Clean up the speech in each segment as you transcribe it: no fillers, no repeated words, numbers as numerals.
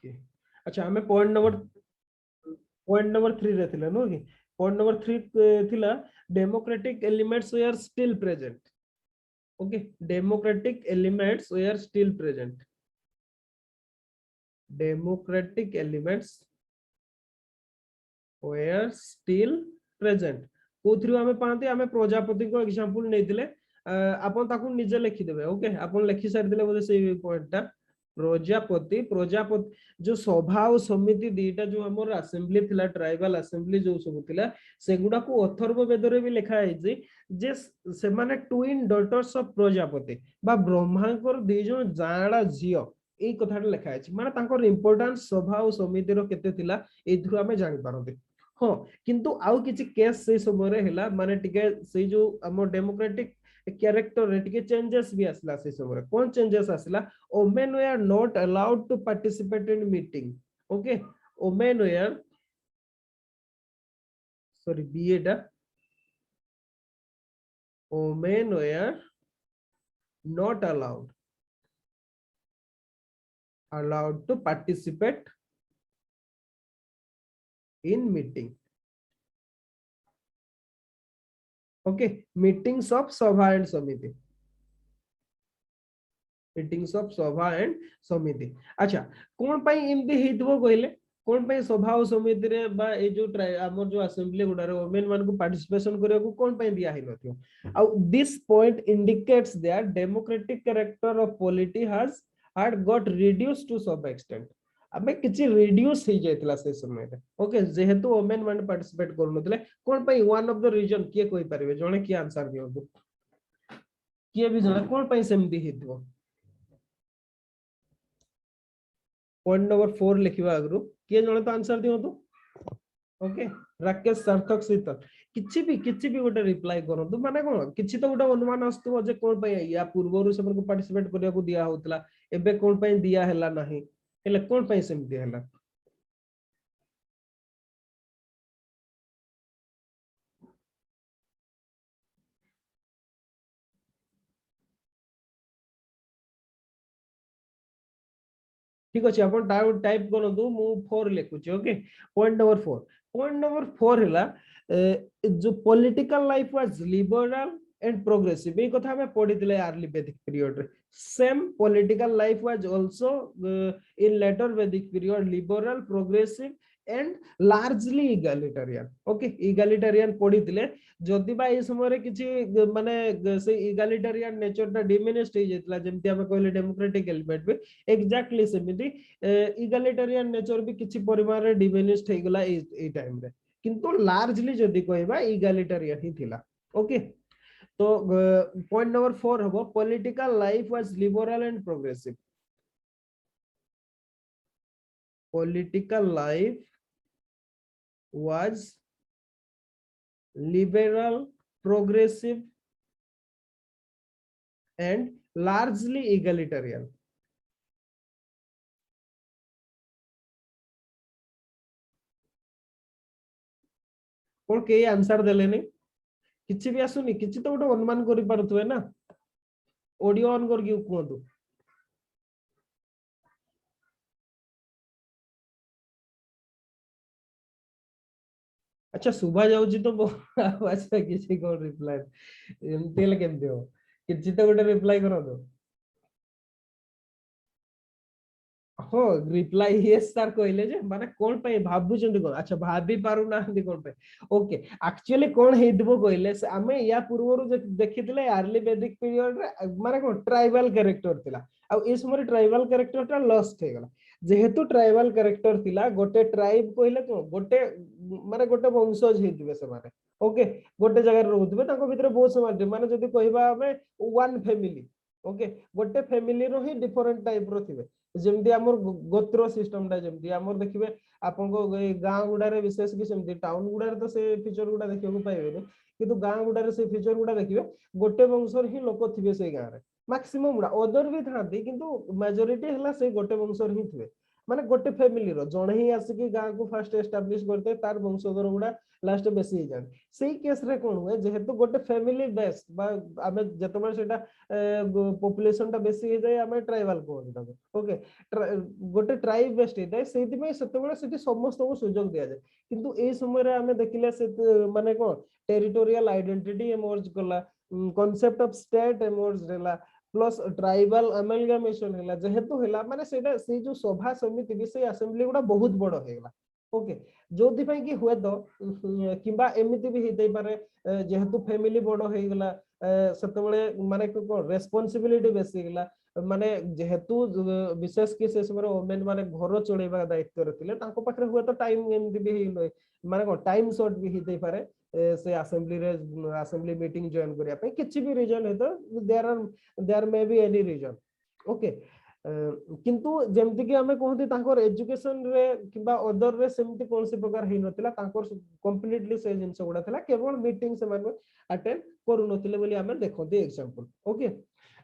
Okay अच्छा हमें point number 3 रे थिला नो कि पॉइंट नंबर 3 थिला democratic elements were still present okay democratic elements were still present democratic elements were still present कोथ्रु हमें पाते हमें प्रजापति को एग्जांपल नै दिले आपण ताकू निजे लिखि देबे ओके आपण लिखि सारि दिले बोले से पॉइंटटा प्रजापति जो सभा और समिति दीटा जो हमर असेंबली थिला ट्राइबल असेंबली जो सब थिला सेगुडा को अथर्व वेद रे भी लिखा है जे से माने ट्विन डॉटर्स ऑफ प्रजापति बा ब्रह्मांकर दे जो जाड़ा जियो ए कथाटा लिखा है माने तांकर इंपोर्टेंस सभा और समिति रो केते थिला एथु हमें जानि पारते हाँ किंतु आउ किछि केस से समय रे हैला माने टिके से जो हमर डेमोक्रेटिक कैरेक्टर रे टिके चेंजेस भी आसला से समय रे कोन चेंजेस आसला women were not allowed to participate in meeting okay women were sorry ba da women were not allowed to participate in meeting okay meetings of sabha and samiti meetings of सभा and समिति अच्छा कोन पई एमती हेतबो कहले कोन पई सभा और समिति रे बा ए जो हमर जो असेंबली गुडा रे वुमेन मान को पार्टिसिपेशन करे को कोन पई दिया हिलो थियो आ this point indicates that democratic character of polity has had got reduced to some extent अबे किछि रिड्यूस हो जायतला से समय रे ओके जेहेतु वुमेन मान पार्टिसिपेट करू नतले कोन पई वन ऑफ द रीजन के कोइ परबे जणे की आंसर दियो के भी जणे कोन पई सेमती हेतबो पॉइंट नंबर 4 लिखिबा अगरु के जणे तो आंसर दियो तो ओके राकेश सार्थक शीतल किछि भी गोटे रिप्लाई करंतु माने कोन किछि तो गोटे अनुमान आस्तु जे कोन पय या पूर्वरु सब को पार्टिसिपेट करिया को दिया होतला एबे कोन पय दिया हैला नाही हेले कोन पय सेमती हैला ठीक अछि अपन टाइप करंतु मु 4 लिखुची ओके पॉइंट नंबर 4 हैला जो political life was liberal and progressive ए कथा हमें पढ़ी दिले अर्ली वैदिक पीरियड रे same political life was also in later वैदिक period liberal progressive and largely egalitarian okay egalitarian पढ़ी दिले जदि बा ए समय रे किछि माने से इगालिटेरियन नेचर ता डिमिनिश्ड हो जेतला जेमति हम कहले डेमोक्रेटिक एलिमेंट पे एग्जैक्टली सेमिति इगालिटेरियन नेचर भी किछि परिमाण रे डिमिनिश्ड हो गेला ए टाइम रे किंतु लार्जली जदि कहबा इगालिटेरियन ही थिला ओके तो पॉइंट नंबर 4 हबो political life was liberal and progressive political life was liberal progressive and largely egalitarian कोन के आंसर देले नै किछि भी आसुनी किछि तो गोटे अनुमान करि पारथुवे ना ऑडियो ऑन कर के कहतु अच्छा सुबह जाउची तो आवाज किछि कोन रिप्लाई एमते ले केम दियो किछि तो गोटे रिप्लाई करो दो हो रिप्लाई यस सर कहले जे माने कोन पे भाबु जंदी को अच्छा भाबी पारु ना हंदी कोन पे ओके एक्चुअली कोन हेदबो कहले से हमें या पूर्वरु देखितले अर्ली वैदिक पीरियड रे माने कोन ट्राइबल कैरेक्टर थिला आ ए समय ट्राइबल कैरेक्टर ता लॉस्ट हे गला जेहेतु ट्राइबल कैरेक्टर थिला गोटे ट्राइब कहले को गोटे माने गोटे वंशज हेदिबे से माने ओके गोटे जगह रहउतबे ताको भीतर बहुत समाज माने जदी कहबा हमें वन फैमिली ओके गोटे फैमिली रो ही डिफरेंट टाइप रो थिबे जेमदी हमर गोत्र सिस्टम ता जेमदी हमर देखिबे आपन को गांव गुडा रे विशेष कि सेमदी टाउन गुडा रे तो से फीचर गुडा देखियो को पाइबे किंतु गांव गुडा रे से फीचर गुडा देखिबे गोटे वंशर ही लोक थिबे से गां रे मैक्सिमम गुडा अदर भी थांती किंतु मेजॉरिटी हला से गोटे वंशर ही थिबे माने गोटे फैमिली रो जण ही आसिकी गाँ को फर्स्ट एस्टाब्लिश करते तार वंशधर गुड़ा लास्ट बेसी हो जाए सेही केस रे कोन हुए जेहेतु गोटे फैमिली बेस्ड बा आमे जतबे सेटा पॉपुलेशन टा बेसी हो जाए आमे ट्राइबल कोन दबो ओके गोटे ट्राइब बेस्ड हे सेति में सेतबेले सेति समस्त को सुयोग दिया जाए किंतु ए समय रे आमे देखिले से माने कोन टेरिटोरियल आइडेंटिटी इमर्ज कला कॉन्सेप्ट ऑफ स्टेट इमर्ज रेला प्लस ट्राइबल अमेलगामेशन हैला जेहेतु हैला माने सेटा से जो सभा समिति भी से असेंबली गुडा बहुत बड़ हैला ओके जोदि पई कि हुए तो किबा एमिति भी हेतै पारे जेहेतु फैमिली बड़ हे गेला सेतबेले माने को रेस्पोंसिबिलिटी बेसी गेला माने जेहेतु विशेष कि से समय वोमेन माने घर चलेबा दायित्व रथिले ताको पाखरे हुए तो टाइम एमिति भी हेलो माने को टाइम शॉर्ट भी हेतै पारे से असेंबली मीटिंग जॉइन करिया पे किछि भी रीजन है तो there may be any reason okay किंतु जेमति कि हमें कहते तांकर एजुकेशन रे किबा अदर रे सेमति कोन से प्रकार हेइ नथिला तांकर कंप्लीटली से जिंस गुडा थिला केवल मीटिंग से माने अटेंड करू नथिले बोली हमें देखोती एग्जांपल ओके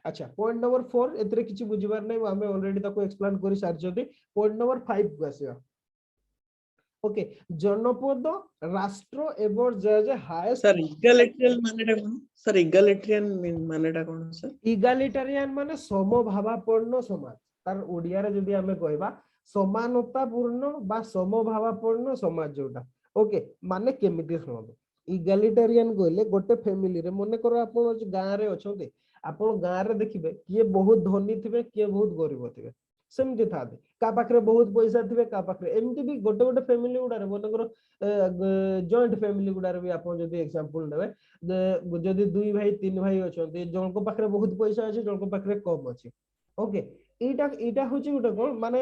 अच्छा पॉइंट नंबर 4 एतरे किछि बुझिबार नै हमें ऑलरेडी ताको एक्सप्लेन करि सारजोती पॉइंट नंबर 5 को आसीबा ओके जनपद राष्ट्र एवं जज हाईएस्ट सर इगलिटरियन मानेटा कोन सर इगलिटरियन मानेटा कोन सर इगालिटेरियन माने समभावापन्न समाज तार ओडिया रे जदी हमें कहबा समानतापूर्ण बा समभावापन्न समाज जोटा ओके माने केमिति सुनो इगालिटेरियन कहले गोटे फैमिली रे मने करो आपण गां रे अछोते आपण गां रे देखिबे किए बहुत धनी थिबे किए बहुत गरीब थिबे सेमति था का पाखरे बहुत पैसा थिबे का पाखरे एमति भी गोटे गोटे फैमिली गुडारे मनकर जॉइंट फैमिली गुडारे भी आपण जदी एग्जांपल देबे जदी दुई भाई तीन भाई अछंती जणको पाखरे बहुत पैसा अछि जणको पाखरे कम अछि ओके एटा होची गोटे कोन माने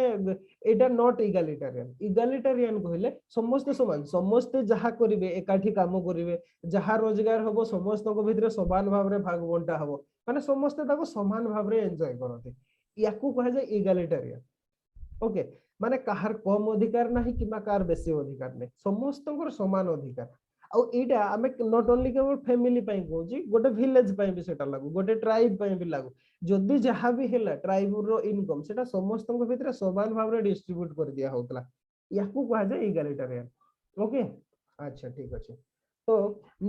एटा नॉट इगालिटेरियन कहले समस्त समान समस्त जहा करिवे एकाठी काम करिवे जहा रोजगार हबो समस्त को भितरे समान भाव रे भाग बंटा हबो माने समस्त ताको समान भाव रे एन्जॉय करते याकू कहा जाय इगालिटेरियन ओके माने कहार कम अधिकार नाही किबा कार बेसी अधिकार नै समस्तकर समान अधिकार आ एटा हमें नॉट ओनली केवल फैमिली पई कहूची गोटे विलेज पई भी सेटा लागू गोटे ट्राइब पई भी लागू जदी जहा भी हेला ट्राइब रो इनकम सेटा समस्त को भितरे समान भाव रे डिस्ट्रीब्यूट कर दिया होतला याकू कहा जाय इगालिटेरियन ओके अच्छा ठीक अछि तो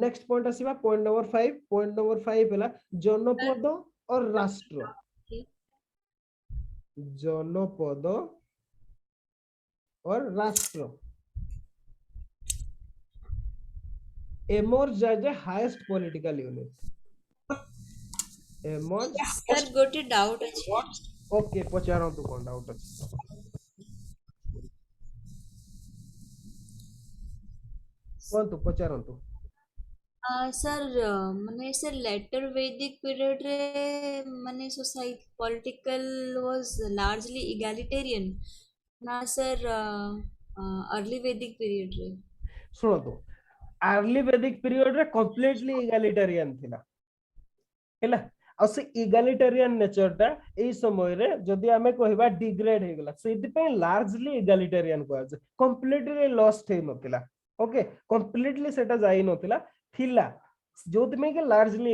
नेक्स्ट पॉइंट आसीबा पॉइंट नंबर 5 हला जनपद और राष्ट्र जनपद और राष्ट्र emerge as a highest political unit emerge sir गोटे डाउट अछि ओके पचारो तो कोन डाउट अछि कोन तो पचारो तो सर माने सर लेटर वैदिक पीरियड रे माने society political was largely egalitarian ना सर अर्ली वैदिक पीरियड रे सुनो तो अर्ली वैदिक पीरियड रे कंप्लीटली इगैलिटेरियन थिला हैला आ से इगैलिटेरियन नेचर ता ए समय रे जदी हमें कहबा डिग्रेड हे गेला सेति पे लार्जली इगैलिटेरियन को आज कंप्लीटली लॉस्ट हे नथिला ओके कंप्लीटली सेटा जाई नथिला थिला जोति में के लार्जली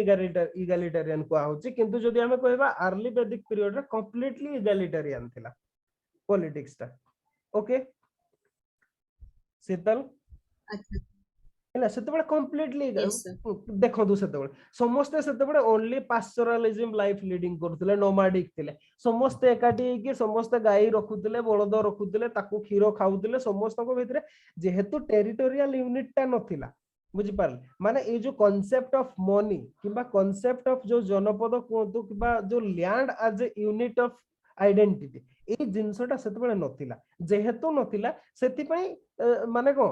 इगैलिटेरियन को आउची किंतु जदी हमें कहबा अर्ली वैदिक पीरियड रे कंप्लीटली इगैलिटेरियन थिला पॉलिटिक्स ता ओके शीतल अच्छा हैला सेतबेले कंप्लीटली यस सर देखो दु सेतबेले समस्त सेतबेले ओनली पास्टोरलिज्म लाइफ लीडिंग करथिले नोमैडिक थिले समस्त एकाठी कि समस्त गाई रखुथिले बळद रखुथिले ताकू खीरो खाउथिले समस्त को भितरे जेहेतु टेरिटोरियल यूनिट ता नथिला बुझि पारले माने ए जो कांसेप्ट ऑफ मनी किबा कांसेप्ट ऑफ जो जनपद कोतु किबा जो land as a unit of identity ए जिंसटा सेतबेले नथिला जेहेतु नथिला सेति पई माने को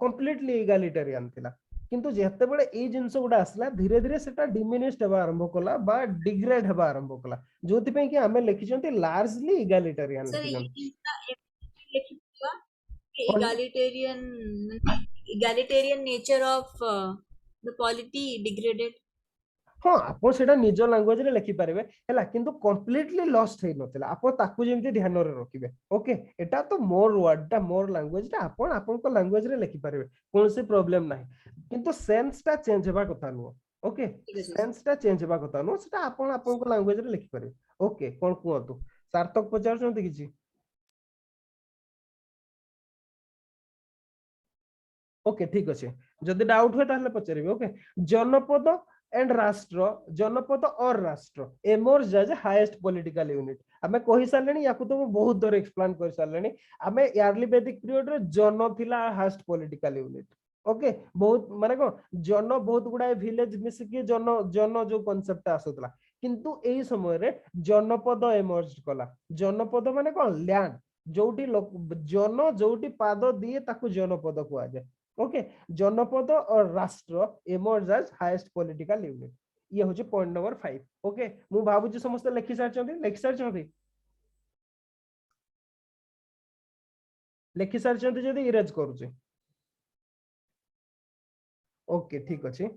कंप्लीटली इगैलिटेरियन थिला किंतु जेते बेले ए जिंस गुडा आसला धीरे धीरे सेटा डिमिनिश्ड हेबा आरंभ कला बा डिग्रेड हेबा आरंभ कला जोति पई कि हमें लिखिचंती लार्जली इगैलिटेरियन सर लिखिचंती लिखिबा egalitarian nature of the polity degraded हां आपन सेटा निज लैंग्वेज रे लिखि पारिबे हैला किंतु कंप्लीटली लॉस्ट हे नथिला आपन ताकू जेमति ध्यान रे रखिबे ओके एटा तो मोर वर्ड ता मोर लैंग्वेज ता आपन को लैंग्वेज रे लिखि पारिबे कोन से प्रॉब्लम नाही किंतु सेंस ता चेंज हेबा कथा नो ओके सेंस ता चेंज हेबा कथा नो सेटा आपन को लैंग्वेज रे लिखि पारिबे ओके कोन कुआतु सार्थक पचार चंती किछि ओके ठीक अच्छे जदि डाउट हुए ताहले पचारिबे ओके जनपद एंड राष्ट्र जनपद और राष्ट्र emerge as highest political unit आमे कहि सारलेनी याकू तो बहुत दर एक्सप्लेन कर सारलेनी आमे यार्ली वैदिक पीरियड रे जन थिला हाईएस्ट पॉलिटिकल यूनिट ओके बहुत माने को जन बहुत गुडा विलेज मिसिकी जन जन जो कांसेप्ट आसुतला किंतु एई समय रे जनपद एमर्ज कला जनपद माने को लैंड जोटी जन जोटी पाद दिए ताकू जनपद कुआ जाय ओके जनपद और राष्ट्र emerge as highest political unit ये होचे पॉइंट नंबर 5 ओके मु भाबुची समस्त लेखि सारचंती जदी इरेज करूचे ओके ठीक अछि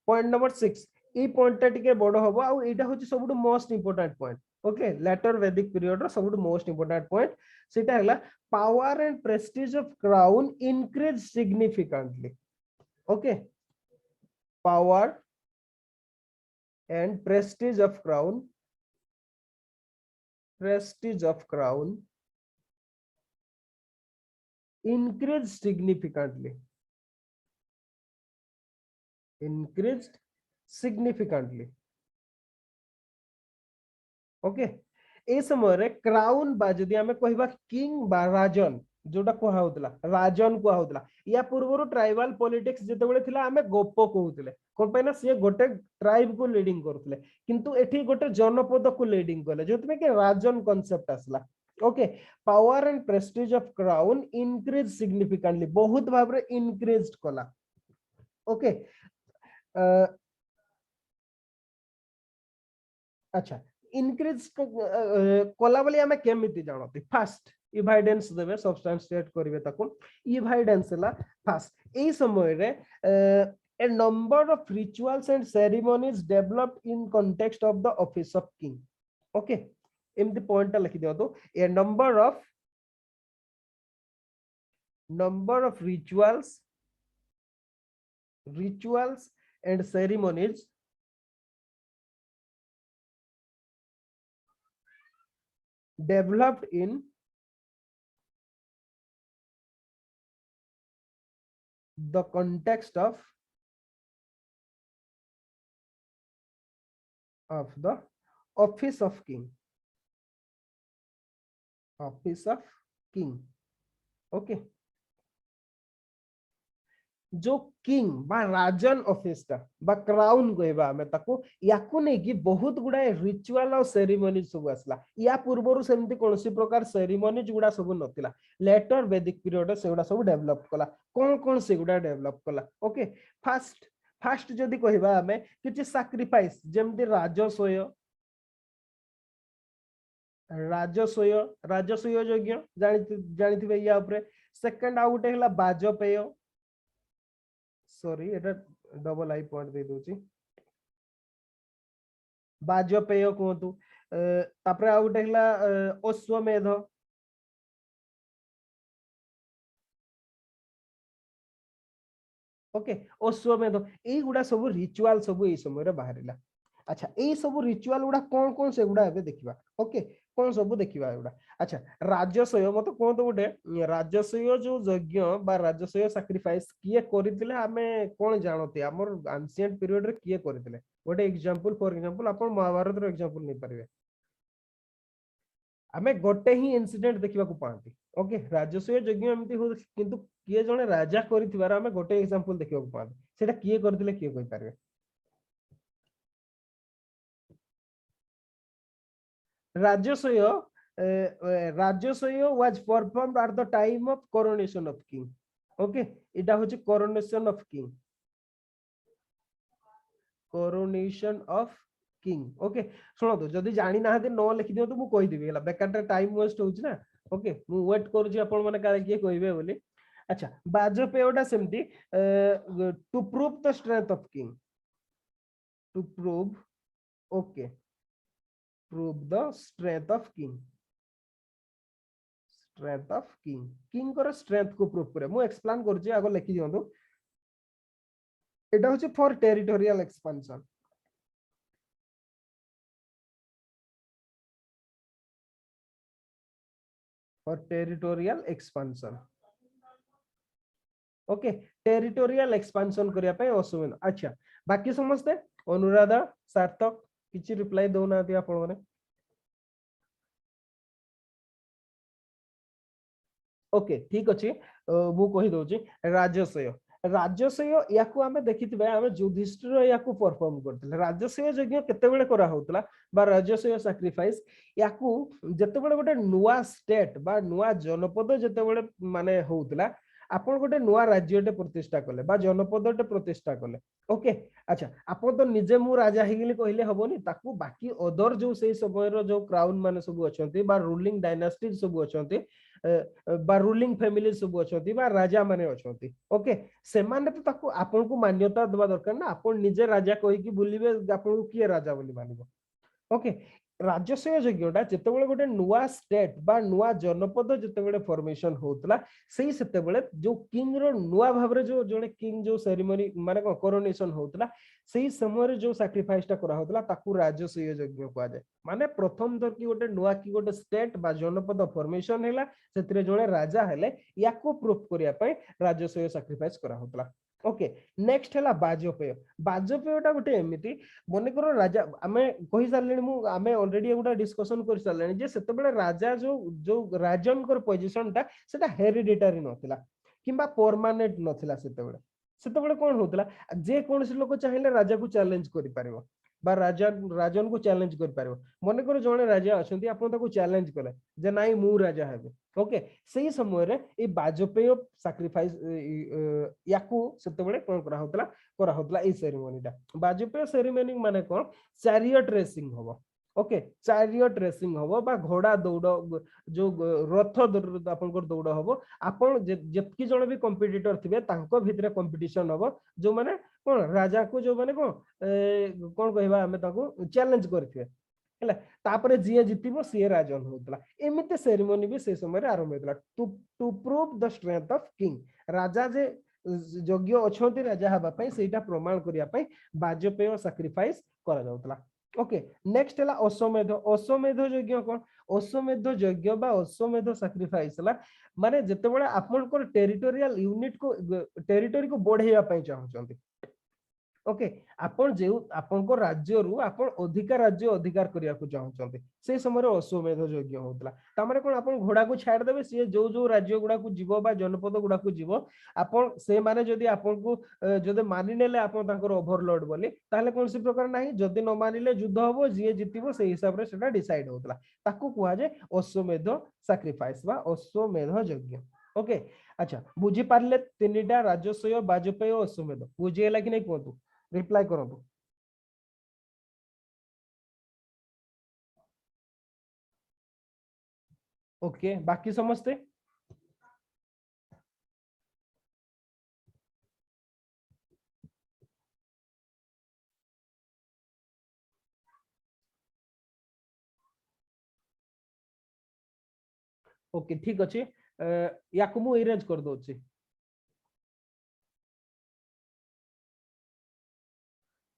पॉइंट नंबर 6 ई पॉइंट टा टिके बड़ हबो आ एटा होची सबुटु most important point okay later वैदिक पीरियड रो सबुटु मोस्ट इंपोर्टेंट पॉइंट सेटा हला power and prestige of crown increase significantly okay पावर and prestige of crown increased significantly okay ए समय रे क्राउन बा जदी हमें कहबा किंग बा राजन जोटा कहा होतला राजन कहा होतला या पूर्वरु ट्राइबल पॉलिटिक्स जते बेले थिला हमें गोप कहउतले कोन पैना से गोटे ट्राइब को लीडिंग करथले किंतु एठी गोटे जनपद को लीडिंग करले जोतमे के राजन कांसेप्ट आसला okay power and prestige of crown increase significantly बहुत भाबरे इंक्रीज्ड कला ओके अच्छा इंक्रीज कला बोली हमें केमिति जानते फर्स्ट इविडेंस देबे सब्सटेंशिएट करिवे ताको इविडेंस हला फर्स्ट ए समय रे a number of rituals and ceremonies developed in context of the office of king okay एमती पॉइंट ता लिखि दियो तो a number of rituals and ceremonies developed in the context of the office of king okay जो king बा राजन office ता बा crown कहबा हमें ताको याकू नै कि बहुत गुडा रिचुअल और सेरेमनी सब आसला या पूर्वरु सेमती कोनसी प्रकार सेरेमनी गुडा सब नथिला लेटर वैदिक पीरियड से गुडा सब डेवलप कला कोन से गुडा डेवलप कला ओके फर्स्ट जदी कहबा हमें किछि सैक्रिफाइस जेमती राजस्वय यज्ञ जानिथिबे या ऊपर सेकंड आउट हैला Vajpayee sorry Etah double I point दे दोची बाजपेय कोंतु तापरे आउट हैला अश्वमेध ओके अश्वमेध ए गुडा सब रिचुअल सब ए समय रे बाहरिला अच्छा ए सब रिचुअल गुडा कोन से गुडा एबे देखिबा ओके कोन सब देखिबा गुडा अच्छा राजस्वय मत कोन तो गुडे राजस्वय जो यज्ञ बा राजस्वय सैक्रिफाइस किए करितले हमें कोन जानते हमर एंशिएंट पीरियड रे किए करितले गोटे एग्जांपल फॉर एग्जांपल अपन महाभारत रो एग्जांपल नै परिबे हमें गोटे ही इंसिडेंट देखिबा को पांती ओके राजस्वय यज्ञ एमती हो किंतु किए जने राजा करिथिबार हमें गोटे एग्जांपल देखिबा को पांती सेटा किए करथिले किए कहि पारबे राजस्वय was performed at the time of coronation of king okay इटा होची coronation of king okay सुनो तो जदी जानि नाहते न लिखि दियो तो मु कहि देबी हला बेकार टाइम वेस्ट होउची ना ओके मु वेट करूची आपण माने काले के कहिबे बोली अच्छा बाजपेयटा सेमती to prove the strength of king to prove the strength of king king कर स्ट्रेंथ को प्रूव करे मु एक्सप्लेन करछि आगो लिखि दियंतु एटा होछि for territorial expansion okay territorial expansion करिया पे अश्वमेध अच्छा बाकी समस्ते अनुराधा सार्थक किछि रिप्लाई दउना दिया आपण माने ओके ठीक अछि मु कहि दउची राजस्व राजस्व याकू आमे देखिथिबे आमे युधिष्ठिर याकू परफॉर्म करथिले राजस्व यज्ञ केते बेले करा होतला बा राजस्व सैक्रिफाइस याकू जते बेले गोटे नुवा स्टेट बा नुवा जनपद जते बेले माने होतला आपण गोटे नुवा राज्यटे प्रतिष्ठा कले बा जनपदटे प्रतिष्ठा कले ओके अच्छा आपण तो निजे मु राजा हेगिली कहले हबोनी ताकू बाकी अदर जो से समय रो जो क्राउन माने सब अछंती बा रूलिंग डायनास्टी सब अछंती बा रूलिंग फैमिली सब अछंती बा राजा माने अछंती ओके से माने तो ताकू आपण को मान्यता देबा दरकार ना आपण निजे राजा कहि कि बुलिबे आपण को किए राजा बोली मानिबो ओके राजस्व यज्ञटा जेतेबेले गोटे नुआ स्टेट बा नुआ जनपद जेतेबेले फॉर्मेशन होतला सेही सेतेबेले जो किंग रो नुआ भाबरे जो जने किंग जो सेरेमनी माने कोरोनेशन होतला सेही समय रे जो सैक्रिफाइस टा करा होतला ताकू राजस्व यज्ञ को जाय माने प्रथम दर की गोटे नुआ की गोटे स्टेट बा जनपद फॉर्मेशन हैला सेतिरे जने राजा हेले याको प्रूफ करिया पय राजस्व सैक्रिफाइस करा होतला ओके नेक्स्ट हैला बाजपेय बाजपेयटा गोटे एमिति मने करो राजा आमे कहि सारलेनी मु आमे ऑलरेडी एगुडा डिस्कशन कर सारलेनी जे सेतेबेले राजा जो जो राजन कर पोजीशन ता सेटा हेरिडिटरी नथिला किंबा परमानेंट नथिला सेतेबेले सेतेबेले कोन होतला जे कोनसी लोक चाहिले राजा को चैलेंज करि पारिबो बा राजा राजन को चैलेंज कर पारिबो मने करो जणे राजा अछंती आपण ताको चैलेंज कले जे नाइ मु राजा हेबे ओके सेही समय रे ए बाजपेय सैक्रिफाइस याकू सेतेबेले कोन करा होतला ए सेरेमनीटा बाजपेय सेरेमनी माने कोन चैरियट रेसिंग होबो ओके चैरियट रेसिंग होबो बा घोड़ा दौड़ जो रथ आपनकर दौड़ होबो आपण जेतकी जण भी कंपटीटर थिबे तांको भितरे कंपटीशन होबो जो माने कोन राजा को जो माने कोन कहबा हमें ताको चैलेंज करथिबे हैला तापरे जिए जितिबो सिए राजन होतला एमिते सेरेमनी भी से समय रे आरंभ होतला to prove the strength of king राजा जे योग्य अछंती राजा हबा पई सेटा प्रमाण करिया पई बाजपेय सैक्रिफाइस करा जाउतला ओके नेक्स्ट हैला अश्वमेध अश्वमेध यज्ञ कोन अश्वमेध यज्ञ बा अश्वमेध सैक्रिफाइस हला माने जते बेले आपनकर टेरिटोरियल यूनिट को टेरिटरी को बढ़ेया पई चाहछंती ओके आपण जे आपण को राज्य रु आपण अधिकार राज्य अधिकार करिया को चाहछंती से समय अश्वमेध यज्ञ होतला तामरे कोन आपण घोड़ा को छाड़ देबे से जो जो राज्य गुडा को जीवो बा जनपद गुडा को जीवो आपण से माने जदी आपण को जदी मानि नेले आपण तांकर ओवरलोड बोली ताले कोनसी प्रकार नाही जदी न मानिले युद्ध होबो जे जितिबो से हिसाब रे सेटा डिसाइड होतला ताकू कुहा जे अश्वमेध सैक्रिफाइस बा अश्वमेध यज्ञ ओके अच्छा बुझी पारले तीनटा राजस्व बाजपेय अश्वमेध बुझी हैला कि नै कोंतु रिप्लाई करंतु ओके बाकी समझते ओके ठीक अछि याकू मु इरेज कर दोछि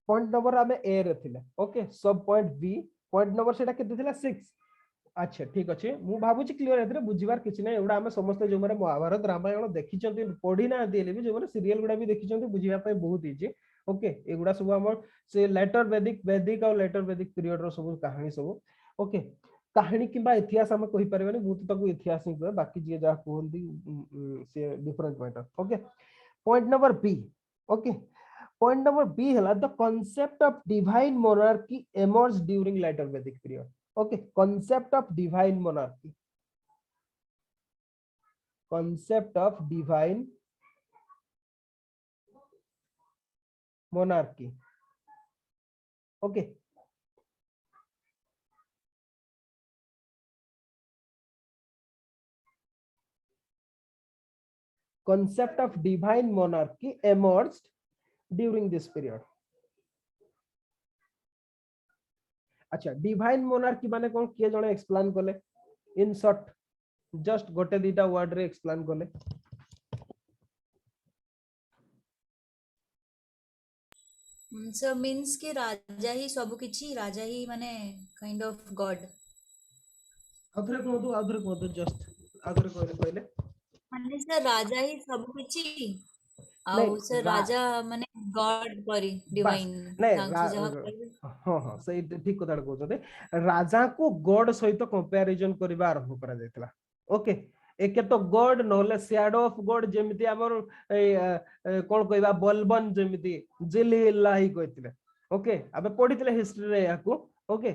पॉइंट नंबर आमे ए रे थिले ओके सब पॉइंट बी पॉइंट नंबर सेटा केते थिला 6 अच्छा ठीक अछि मु भाबुची क्लियर हेतरे बुझिबार किछि नै एडा आमे समस्त जो मारे महाभारत रामायण देखि चंती पढी ना दिले भी जो मारे सीरियल गुडा भी देखि चंती बुझिबा पय बहुत इजी ओके एगुडा सब हमर से लेटर वैदिक और लेटर वैदिक पीरियड रो सब कहानी सब ओके कहानी किबा इतिहास हम कहि परबेनी मु तो ताको इतिहास ही कह बाकी जे जा कहंदी से different matter okay point number B okay point number B हला the concept of divine monarchy emerged during later वैदिक period okay concept of divine monarchy concept of divine monarchy okay concept of divine monarchy emerged during this period अच्छा divine monarchy माने कोन के जने explain करले in short just गोटे दीटा word रे explain करले sir means कि राजा ही सब किछि राजा ही माने काइंड ऑफ गॉड आधरे को जस्ट आधरे कहले माने सर राजा ही सब किछि नहीं आउ सर राजा माने गॉड परी बास डिवाइन नहीं तांकु जहा कहबे हाँ हाँ सही ठीक कथा कहते राजा को गॉड सहित कंपैरिजन करबा आरंभ करा जायतला ओके एके तो गॉड नहले शैडो ऑफ गॉड जेमिति हमर कोन कहबा बलबन जेमिति जिलिल्लाही कहतिले ओके अबे पढितले हिस्ट्री रे याकू ओके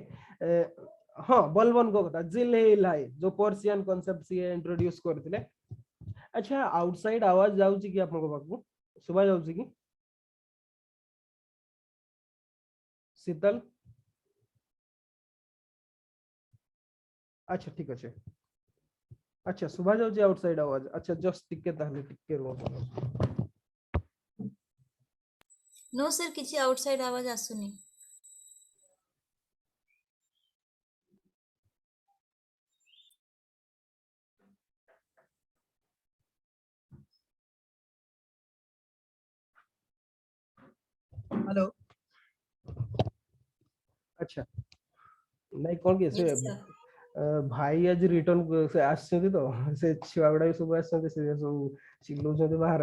हाँ बलबन को कथा जिलिल्लाही जो पर्शियन कांसेप्ट से इंट्रोड्यूस करतिले अच्छा आउटसाइड आवाज जाउची कि आपन को बाकू सुबह जाउची कि शीतल अच्छा ठीक अच्छे अच्छा सुबह जाउची आउटसाइड आवाज अच्छा जस्ट टिके ताहले टिके रो नो सर किछि आउटसाइड आवाज आसुनी हेलो अच्छा नहीं कौन के से यस भाई आज रिटर्न से आछथि तो से छुआ गुडा सब आछथि से सब चिल्लौ जते बाहर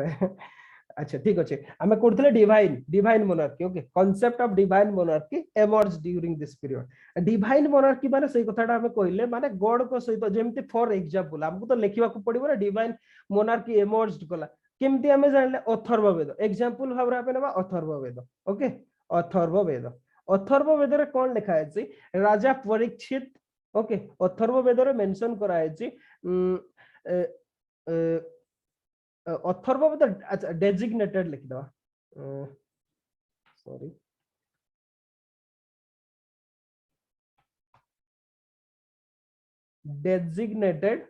अच्छा ठीक अच्छे आमे करथले divine divine monarchy okay concept of divine monarchy emerge during this period divine monarchy माने सही कथाटा हमें कहले माने गॉड को सहित जेमति फॉर एग्जांपल हमको तो लिखिबा को पड़िबो ना डिवाइन मोनार्की एमर्ज कला केमति हमें जानले अथर्ववेद एग्जांपल भाबरे आपे नबा अथर्ववेद ओके अथर्ववेद अथर्ववेद रे कोन लिखा है राजा परीक्षित ओके अथर्ववेद रे मेंशन करा है अथर्ववेद अच्छा डेजिग्नेटेड लिख दवा सॉरी डेजिग्नेटेड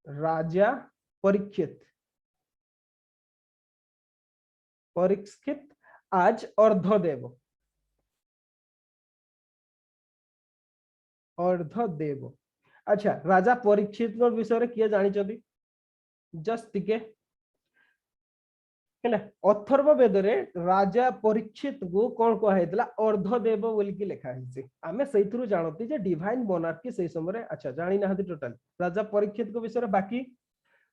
राजा परीक्षित परीक्षित आज अर्धदेव अर्धदेव अच्छा राजा परीक्षित विषय रे किए जानि छथि जस्ट टिके हेला अथर्ववेद रे राजा परीक्षित को कोन को हेतला अर्धदेव बोल की लिखा है आमे सेइथरु जानती जे डिवाइन मोनार्की से समय रे अच्छा जानि ना टोटल राजा परीक्षित को विषय रे बाकी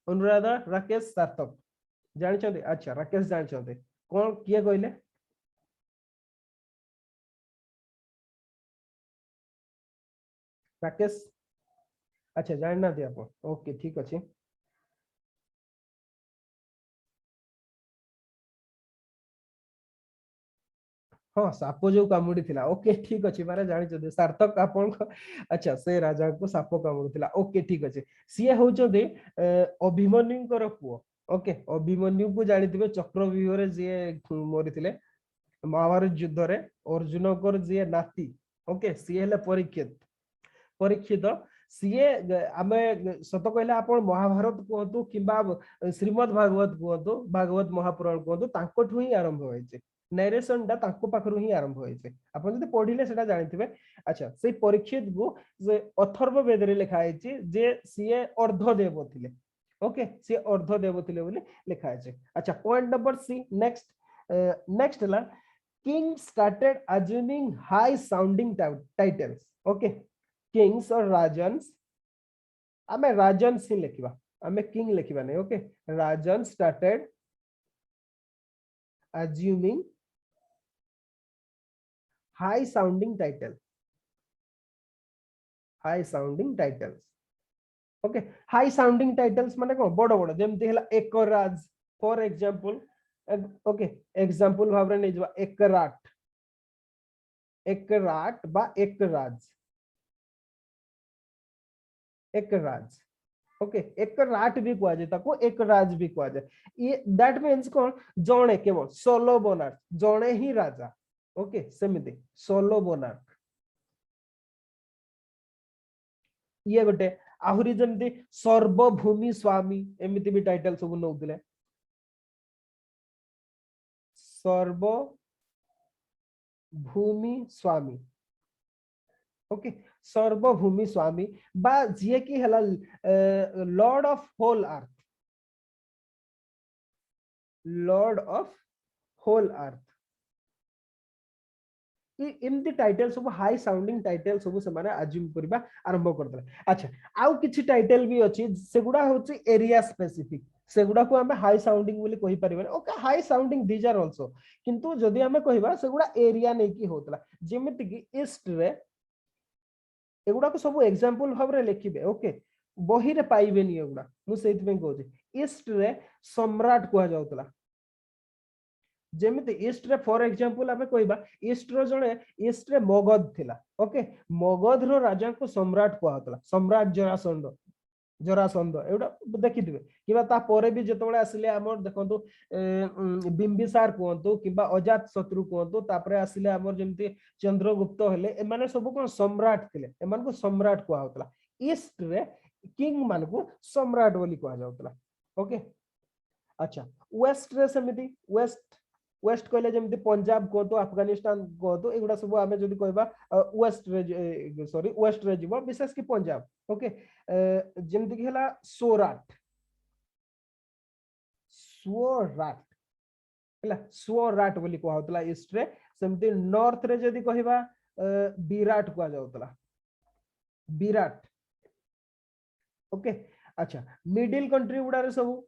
अनुराधा राकेश सार्थक जानि छथि अच्छा राकेश जानि छथि कोन किए कहले राकेश अच्छा जानि ना दिया ओके ठीक अछि हाँ साप जो कामुड़ी थिला ओके ठीक अच्छे मारे जानि छथि सार्थक आपन अच्छा से राजा को साप कामुड़ी थिला ओके ठीक अच्छे सीए होचोदे अभिमन्यु कर पुओ ओके अभिमन्यु को जानिथिबे चक्रव्यूह रे जे मरिथिले महाभारत युद्ध रे अर्जुन कर जे नाती ओके सीए हेले परीक्षित परीक्षित सीए आमे सत कहले आपण महाभारत कहतु किबा श्रीमद् भागवत कहतु भागवत महापुराण कहतु तांकोठु ही आरंभ होइছে नरेशन टा तांको पाखरु ही आरंभ होइছে आपण जदि पढिले सेटा जानिथिबे अच्छा सेई परीक्षित को जे अथर्ववेद रे लिखा आइछि जे सीए अर्धदेव थिले ओके सी अर्धदेव थिले बोली लिखा आइछि अच्छा point number C next next ला king started assuming high sounding titles okay kings और राजन्स आमे राजन्स ही लिखिबा आमे किंग लिखिबा नहीं ओके राजन started assuming high sounding titles okay high sounding titles माने कोन बड़ बड़ जेमति हला Ekraj for example okay example भाबरे नै जबा एकराट एकराट बा एकराज एकराज ओके एक राट भी कुआ जाए ताको एक राज भी कुआ जाए ये दैट मींस कौन जणे केवल सोलो मोनार्क जणे ही राजा ओके सेमिति सोलो मोनार्क ये गोटे आहुरी जमती सर्वभूमि स्वामी एमिति भी टाइटल सब नउतिले सर्वभूमि स्वामी ओके सर्वभूमि स्वामी बा जे की हला lord of whole earth lord of whole earth इमती टाइटल सब हाई साउंडिंग टाइटल सब से माने अज्यूम करबा आरंभ करदले अच्छा आउ किछि टाइटल भी अछि सेगुडा होछि एरिया स्पेसिफिक सेगुडा को हमें हाई साउंडिंग बोली कहि परिबे okay high sounding these are also किंतु जदि हमें कहिबा सेगुडा एरिया नै की होतला जेमिति कि ईस्ट रे एगुडा को सब एग्जांपल भाव रे लिखिबे ओके बही रे पाइबेनी एगुडा मु सेति में कहू ईस्ट रे सम्राट को जाउतला जेमिति ईस्ट रे फॉर एग्जांपल हमें कहिबा ईस्ट रो जणे ईस्ट रे मगध थिला ओके मगध रो राजा को सम्राट को होतला सम्राट जरासंध एउडा देखिथिबे किबा ता परे भी जतबळे आसिले हमर देखंतु बिंबिसार कोंतु किबा अजात शत्रु कोंतु तापरे आसिले हमर जेमति चंद्रगुप्त हेले ए माने सब कोन सम्राट थिले ए मान को सम्राट को होतला ईस्ट रे किंग मान को सम्राट बोली को जाउतला ओके अच्छा वेस्ट रे समिति वेस्ट कहले जेमति पंजाब कोंतु अफगानिस्तान कोंतु एगुडा सब आमे जदी कहबा वेस्ट रे जीवो विशेष कि पंजाब ओके जेमति कि हला स्वराट हला स्वराट बोली को होतला ईस्ट रे सेमति नॉर्थ रे जदी कहबा विराट को जाउतला विराट ओके अच्छा मिडिल कंट्री गुडा रे सब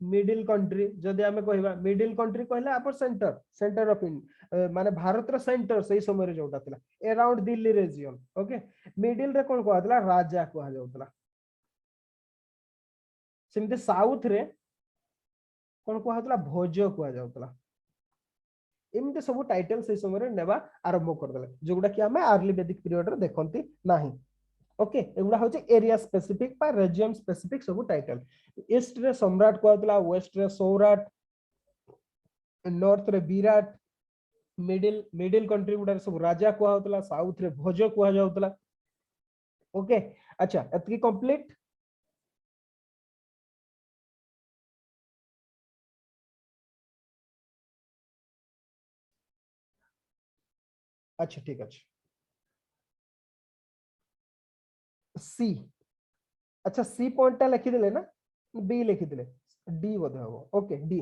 मिडिल कंट्री जदि हमें कहबा मिडिल कंट्री कहला आप सेंटर ऑफ माने भारत रो सेंटर सही समय रे जोटा थिला around Delhi region okay middle रे कोन कहतला राजा को जाउतला सिमते साउथ रे कोन कहतला भोज को जाउतला एमते सब टाइटल सही समय रे नेबा आरंभ कर देले जोगुडा कि हमें अर्ली वैदिक पीरियड रे देखंती नाही ओके एगुडा होचे एरिया स्पेसिफिक बा रीजन स्पेसिफिक सब टाइटल ईस्ट रे सम्राट कहतला वेस्ट रे सौराट नॉर्थ रे विराट मिडिल कंट्री गुडा सब राजा कहतला साउथ रे भोज कह जाउतला ओके अच्छा एतकी कंप्लीट अच्छा ठीक अछि सी अच्छा सी पॉइंट टा लिखि दिले ना बी लिखि दिले डी बोध हो ओके डी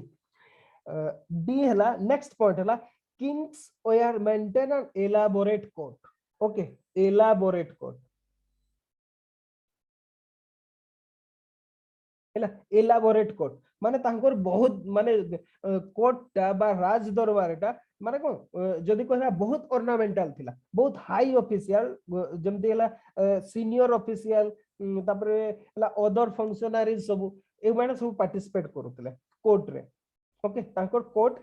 डी हला नेक्स्ट पॉइंट हला kings were maintain an elaborate court okay elaborate court हला एलाबोरेट कोर्ट माने तांकर बहुत माने कोर्ट टा बा राज दरबार टा माने कोन जदी कहला बहुत ऑर्नामेंटल थिला बहुत हाई ऑफिशियल जेमति हला सीनियर ऑफिशियल तापरे हला अदर फंक्शनरीज सब ए माने सब पार्टिसिपेट करूतले कोर्ट रे ओके तांकर कोर्ट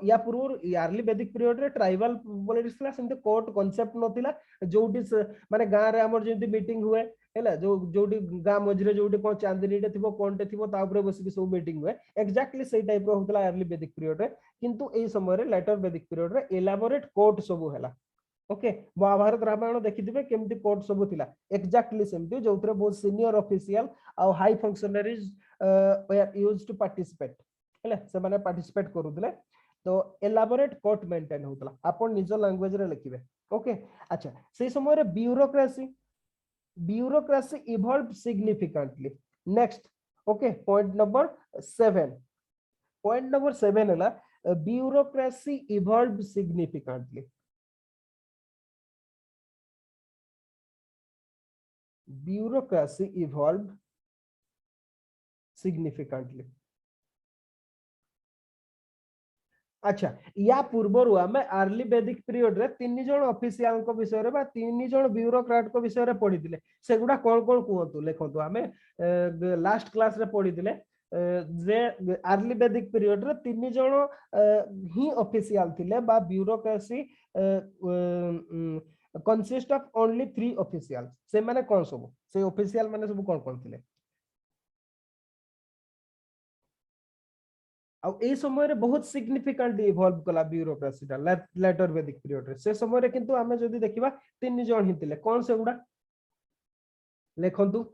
या पूर्व अर्ली वैदिक पीरियड रे ट्राइबल पॉलिटिक्स थिला सेमते कोर्ट कांसेप्ट नथिला जोटी माने गां रे हमर जेमति मीटिंग हुए हैला जोटी गां मझरे जोटी कोन चांदनीटे थिबो कोनटे थिबो ता ऊपर बसिक सब मीटिंग हुए एक्जेक्टली सेही टाइप रो होतला अर्ली वैदिक पीरियड रे किंतु एई समय रे लेटर वैदिक पीरियड रे एलाबोरेट कोर्ट सब हैला ओके महाभारत रामायण देखिथिबे केमति कोर्ट सब थिला एक्जेक्टली सेमति जोतरे बहुत सीनियर ऑफिशियल आ high functionaries were used to participate हैला से माने पार्टिसिपेट करूतले तो एलाबोरेट कोर्ट मेंटेन होतला आपण निज लैंग्वेज रे लिखिबे ओके अच्छा से समय रे bureaucracy evolve significantly next okay point number 7 हला bureaucracy evolve significantly bureaucracy evolved significantly अच्छा या पूर्वरु हमें अर्ली वैदिक पीरियड रे तीन जण ऑफिशियल को विषय रे बा तीन जण ब्यूरोक्रेट को विषय रे पढिथिले सेगुडा कोन कोन कहंतु लेखंतु हमें लास्ट क्लास रे पढिथिले जे अर्ली वैदिक पीरियड रे तीन जण ही ऑफिशियल थिले बा bureaucracy consist of only 3 official से माने कोन सब से ऑफिशियल माने सब कोन थिले आ ए समय रे बहुत सिग्निफिकेंट इवॉल्व कला ब्यूरोक्रेसी ता लेटर वैदिक पीरियड रे से समय रे किंतु हमें जदी देखिबा तीन जण ही थिले कोन से गुडा लेखंतु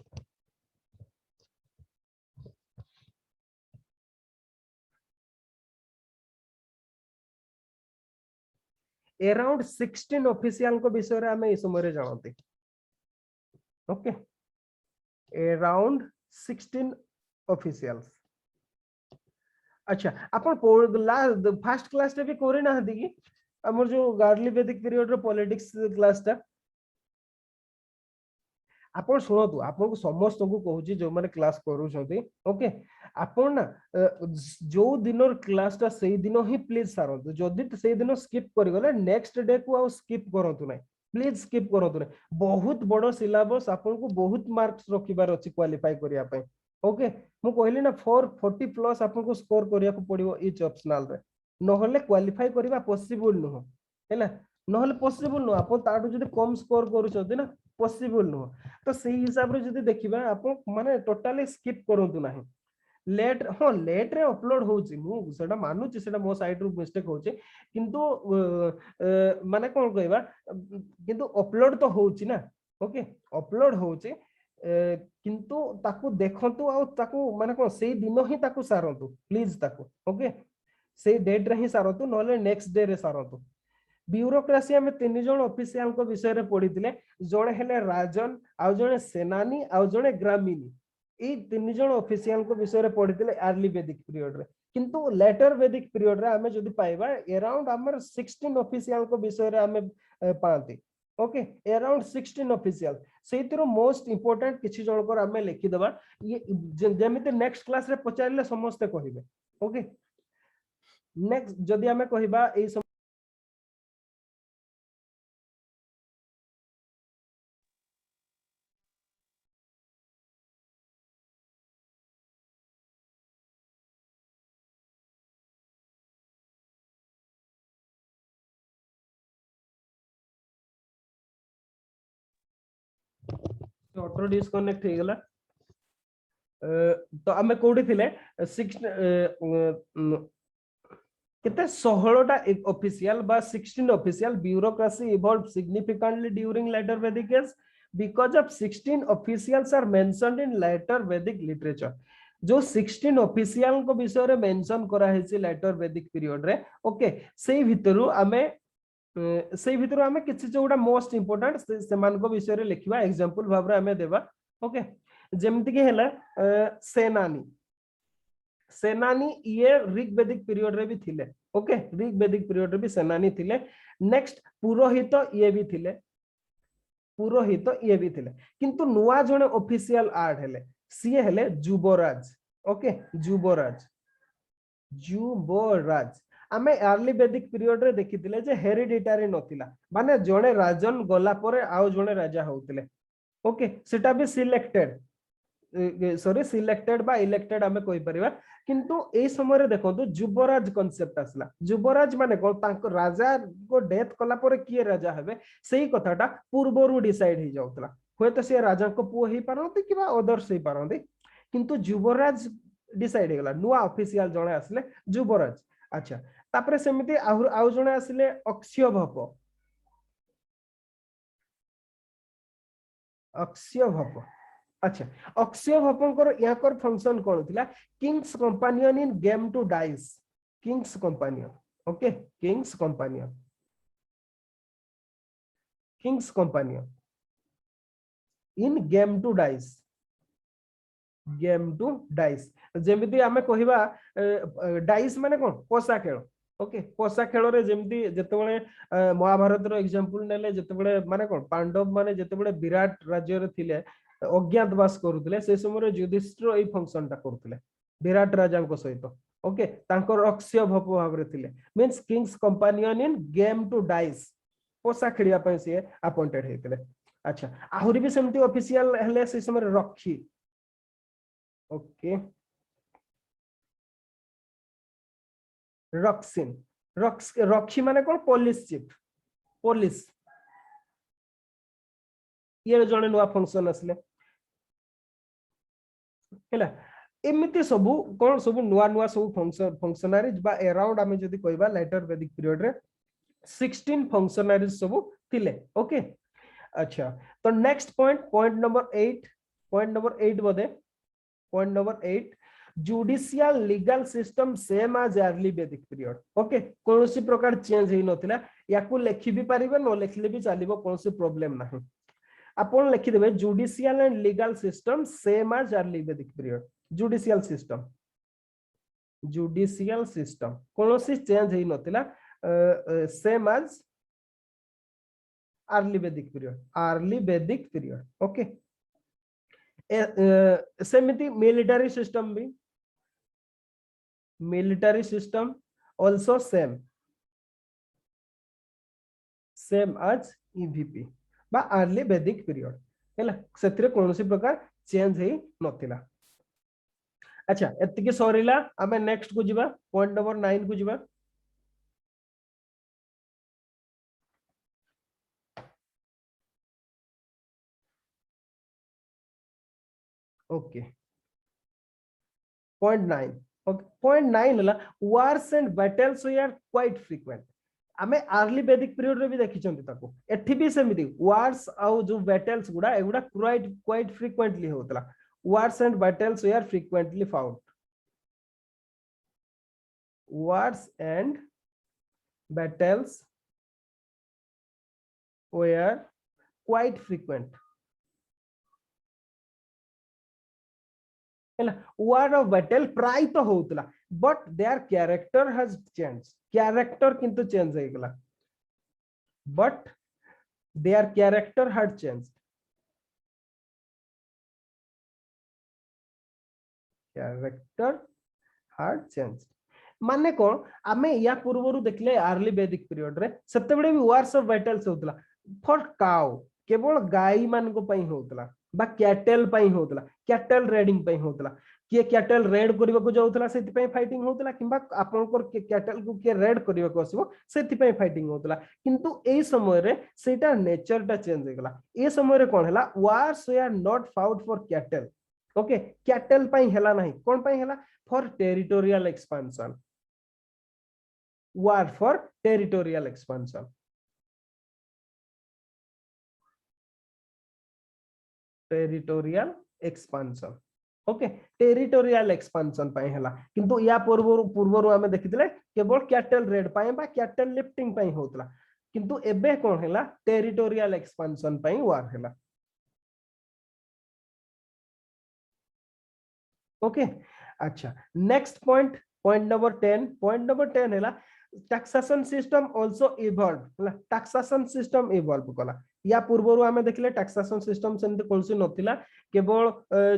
अराउंड 16 ऑफिशियल को विषय रे हमें इस समय रे जानते ओके अराउंड 16 ऑफिशियल्स अच्छा अपन फर्स्ट क्लास रे भी कोरे ना हदी कि हमर जो अर्ली वैदिक पीरियड रो पॉलिटिक्स क्लास ता आपण शुणतु आपन समस्त को कहूची जो माने क्लास करूछंती ओके आपण ना जो दिन क्लास ता सेही दिन ही प्लीज सारंतु जदी सेही दिन स्किप करि गले नेक्स्ट डे को आ स्किप करंतु नै प्लीज स्किप करंतु नै बहुत बड़ो सिलेबस आपन को बहुत मार्क्स रखिबार अछि क्वालिफाई करिया पय ओके मु कहली ना 440 प्लस आपन को स्कोर करिया को पड़िबो इच ऑप्शनल रे नहले क्वालिफाई करबा पॉसिबल न हो हैला नहले पॉसिबल न आपन ताडू जदी कम स्कोर करूछंती ना पॉसिबल न तो सही हिसाब रे जदी देखिबा आपन माने टोटली स्किप करंतु नाही लेट हाँ लेट रे अपलोड होची मु सेटा मानुची सेटा मो साइड रु मिस्टेक होची किंतु माने कोन कहबा किंतु अपलोड तो होची ना ओके अपलोड होची किंतु ताकू देखंतु आ ताकू माने कोन सेही दिन ही ताकू सारंतु प्लीज ताकू ओके सेही डेट रे ही सारंतु नले नेक्स्ट डे रे सारंतु ब्यूरोक्रेसी आम 3 जन ऑफिशियल को विषय रे पढ़िथिले जणे हेले राजन आ जणे सेनानी आ जणे ग्रामीणी ए 3 जन ऑफिशियल को विषय रे पढ़िथिले अर्ली वैदिक पीरियड रे किंतु लेटर वैदिक पीरियड रे आमे जदी पाइबा अराउंड हमर 16 ऑफिशियल को विषय रे आमे पांती ओके अराउंड 16 ऑफिशियल सेतिर मोस्ट इंपोर्टेंट किछि जण को आमे लिखि दबा ये जेमिते नेक्स्ट क्लास रे पचारले समस्त कहिबे ओके नेक्स्ट जदी आमे कहिबा ए ऑटो डिस्कनेक्ट हो गला तो आमे कोडी थिले 6 केते 16टा ऑफिशियल बा 16 official bureaucracy evolve significantly during later Vedic age because of 16 officials are mentioned in later Vedic literature जो 16 ऑफिशियल को विषय रे मेंशन करा हेछि लेटर वैदिक पीरियड रे ओके सेही भितरु आमे सेही भितरु आमे किछि जोडा मोस्ट इंपोर्टेंट सेमान को विषय रे लिखिबा एग्जांपल भाबरे आमे देबा ओके जेमति के हला सेनानी सेनानी ये ऋग वैदिक पीरियड रे भी थिले ओके ऋग वैदिक पीरियड रे भी सेनानी थिले नेक्स्ट पुरोहित ये भी थिले पुरोहित ये भी थिले किंतु नुवा जणे ऑफिशियल आर्ट हेले सीए हेले जुबराज ओके जुबराज जुबराज आमे अर्ली वैदिक पीरियड रे देखिथिले जे हेरिडिटरी नथिला माने जणे राजन गला परे आउ जणे राजा होउतिले ओके सेटा भी सिलेक्टेड सॉरी सिलेक्टेड बा इलेक्टेड आमे कहि परिबा किंतु ए समय रे देखंतु जुबराज कांसेप्ट आसला जुबराज माने कोन तांको राजा को डेथ कला परे किए राजा हेबे सेही कथाटा पूर्वरु डिसाइड हे जाउतला होय तो से राजा को पुओ हे पारंती किबा अदर्स हे पारंती किंतु जुबराज डिसाइड हे गला नुवा ऑफिशियल जणे आसले जुबराज अच्छा तापरे सेमिति आउ जणे आसले अक्षयभप अक्षयभप अच्छा अक्षयभपंकर याकर फंक्शन कोन थिला kings companion in game to dice kings companion okay kings companion in game to dice जेमिति आमे कहिबा डाइस माने कोन पोसा खेल ओके पोसा खेल रे जेमिति जतबेले महाभारत रो एग्जांपल नेले जतबेले माने कोन पांडव माने जतबेले विराट राज्य रे थिले अज्ञातवास करूतले से समय युधिष्ठिर ए फंक्शनटा करूतले विराट राजा को सहित ओके तांकर अक्षयभप भाबरे थिले means king's companion in game to dice पोसा खेलिया पय से अपॉइंटेड हेतले अच्छा आहुरी भी सेमती ऑफिशियल हेले से समय रखी ओके रक्सिन रक्षी माने कोन पुलिस चीफ पुलिस ये जने नुआ फंक्शन असले हैला एमिति सबु कोन सबु नुआ नुआ सबु फंक्शनरीज बा अराउंड आमे जदी कहबा लेटर वैदिक पीरियड रे 16 फंक्शनरीज सबु थिले ओके अच्छा तो नेक्स्ट पॉइंट नंबर 8 बदे point number 8 judicial legal system same as early वैदिक पीरियड ओके कोनोसी प्रकार चेंज हे नथिला याकू लेखि भी परिबे न लेखिले भी चलिबो कोनोसी प्रॉब्लम नाही अपन लिखि देबे judicial and legal system same as early वैदिक पीरियड जुडिशियल सिस्टम कोनोसी चेंज हे नथिला सेम एज अर्ली वैदिक पीरियड ओके सेमिति मिलिटरी सिस्टम भी military system also same as EVP बा अर्ली वैदिक पीरियड हैला सेतिरे कोनोसी प्रकार चेंज हेई नथिला। अच्छा एतिके सरीला आमे नेक्स्ट को जिबा पॉइंट नंबर 9 को जिबा। ओके पॉइंट 9 ओके पॉइंट 9 हला wars and battles were quite frequent आमे अर्ली वैदिक पीरियड रे भी देखि चंती ताको एठी भी सेमिति वार्स आउ जो बैटल्स गुडा एगुडा क्वाइट फ्रीक्वेंटली होतला wars and battles were frequently found wars and battles were quite frequent war of battle प्राय तो होतला but their character has changed character किंतु चेंज हो गला but their character had changed character had changed माने कोन आमे या पूर्वरु देखले अर्ली वैदिक पीरियड रे सते बडे भी वार्स ऑफ बैटल्स होतला फॉर काउ केवल गाई मान को पई होतला बा कैटल पई होतला कैटल रेडिंग पई होतला के कैटल रेड करबा को जाउतला सेति पई फाइटिंग होतला किबा आपन को कैटल को के रेड करबा को आसीबो सेति पई फाइटिंग होतला किंतु ए समय रे सेटा नेचर ता चेंज हो गला ए समय रे कोन हला wars were not fought for cattle okay cattle पई हला नहीं कोन पई हला for territorial expansion war for territorial expansion territorial expansion okay territorial expansion पाई हला किंतु या पूर्वरु आमे देखितले केवल कैटल रेड पाई बा कैटल लिफ्टिंग पाई होतला किंतु एबे कोन हला टेरिटोरियल एक्सपेंशन पाई वार हला ओके। अच्छा नेक्स्ट पॉइंट नंबर 10 हला टैक्सेशन सिस्टम आल्सो इवॉल्व हला टैक्सेशन सिस्टम इवॉल्व कला या पूर्वरु आमे देखले टैक्सेशन सिस्टम सेंते कोनसी नथिला केवल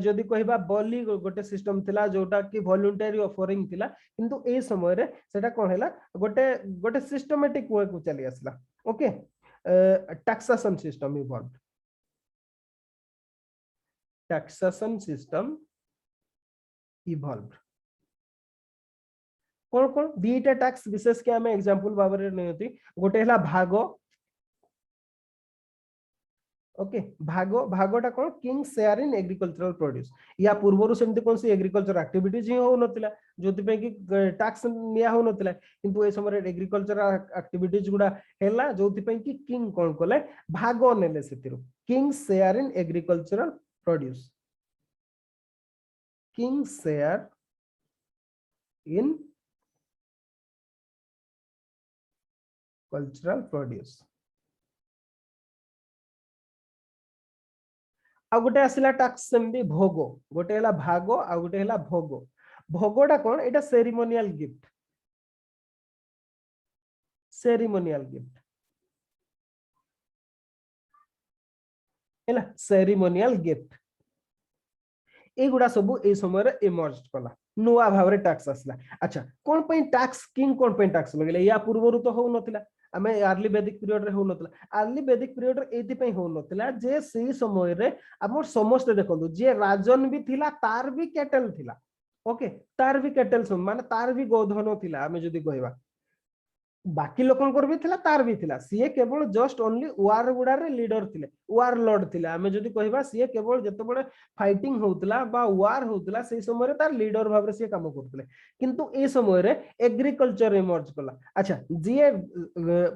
जदी कहबा बॉली गोटे सिस्टम थिला जोटा कि वॉलंटरी ऑफरिंग थिला किंतु ए समय रे सेटा कोन हैला गोटे सिस्टमैटिक वे को चली आसला okay taxation system evolve taxation system evolve कोन दीटा टैक्स विशेष के हमें एग्जांपल बाबरे नयति गोटे हला भागो ओके भागोटा कोन king share in agricultural produce या पूर्वरु सेमते कोनसी एग्रीकल्चर एक्टिविटीज ही हो नथिला जोति पे कि टैक्स निया हो नथिला किंतु ए समय एग्रीकल्चरल एक्टिविटीज गुडा हैला जोति पे कि किंग कोन कोले भागो नेले सेतिरु king share in agricultural produce king share in cultural produce आ गोटे आसिला टैक्स सेमदी भोगो गोटे हला भागो आ गोटे हला भोगो भोगोटा कोन एटा सेरेमोनियल गिफ्ट हैला सेरेमोनियल गिफ्ट एगुडा सब ए समय रे इमर्ज कला नुआ भावरे टैक्स आसला। अच्छा कोन पई टैक्स किंग कोन पई टैक्स लगले या पूर्वरु तो हो नथिला आमे अर्ली वैदिक पीरियड रे हो नथिला अर्ली वैदिक पीरियड रे एति पई हो नथिला जे सेही समय रे हमर समस्त देखंतु जे राजन भी थिला तार भी कैटल थिला ओके तार भी कैटल माने तार भी गोधन थिला आमे जदी कहबा बाकी लोकन भी थिला तार भी थिला सीए केवल जस्ट ओनली वार गुडा रे लीडर थिले वार लॉर्ड थिले आमे जदी कहबा सीए केवल जते बडे फाइटिंग होतला बा वार होतला से समय रे तार लीडर भाव रे से काम करतले किंतु ए समय रे एग्रीकल्चर इमर्ज कला। अच्छा जीए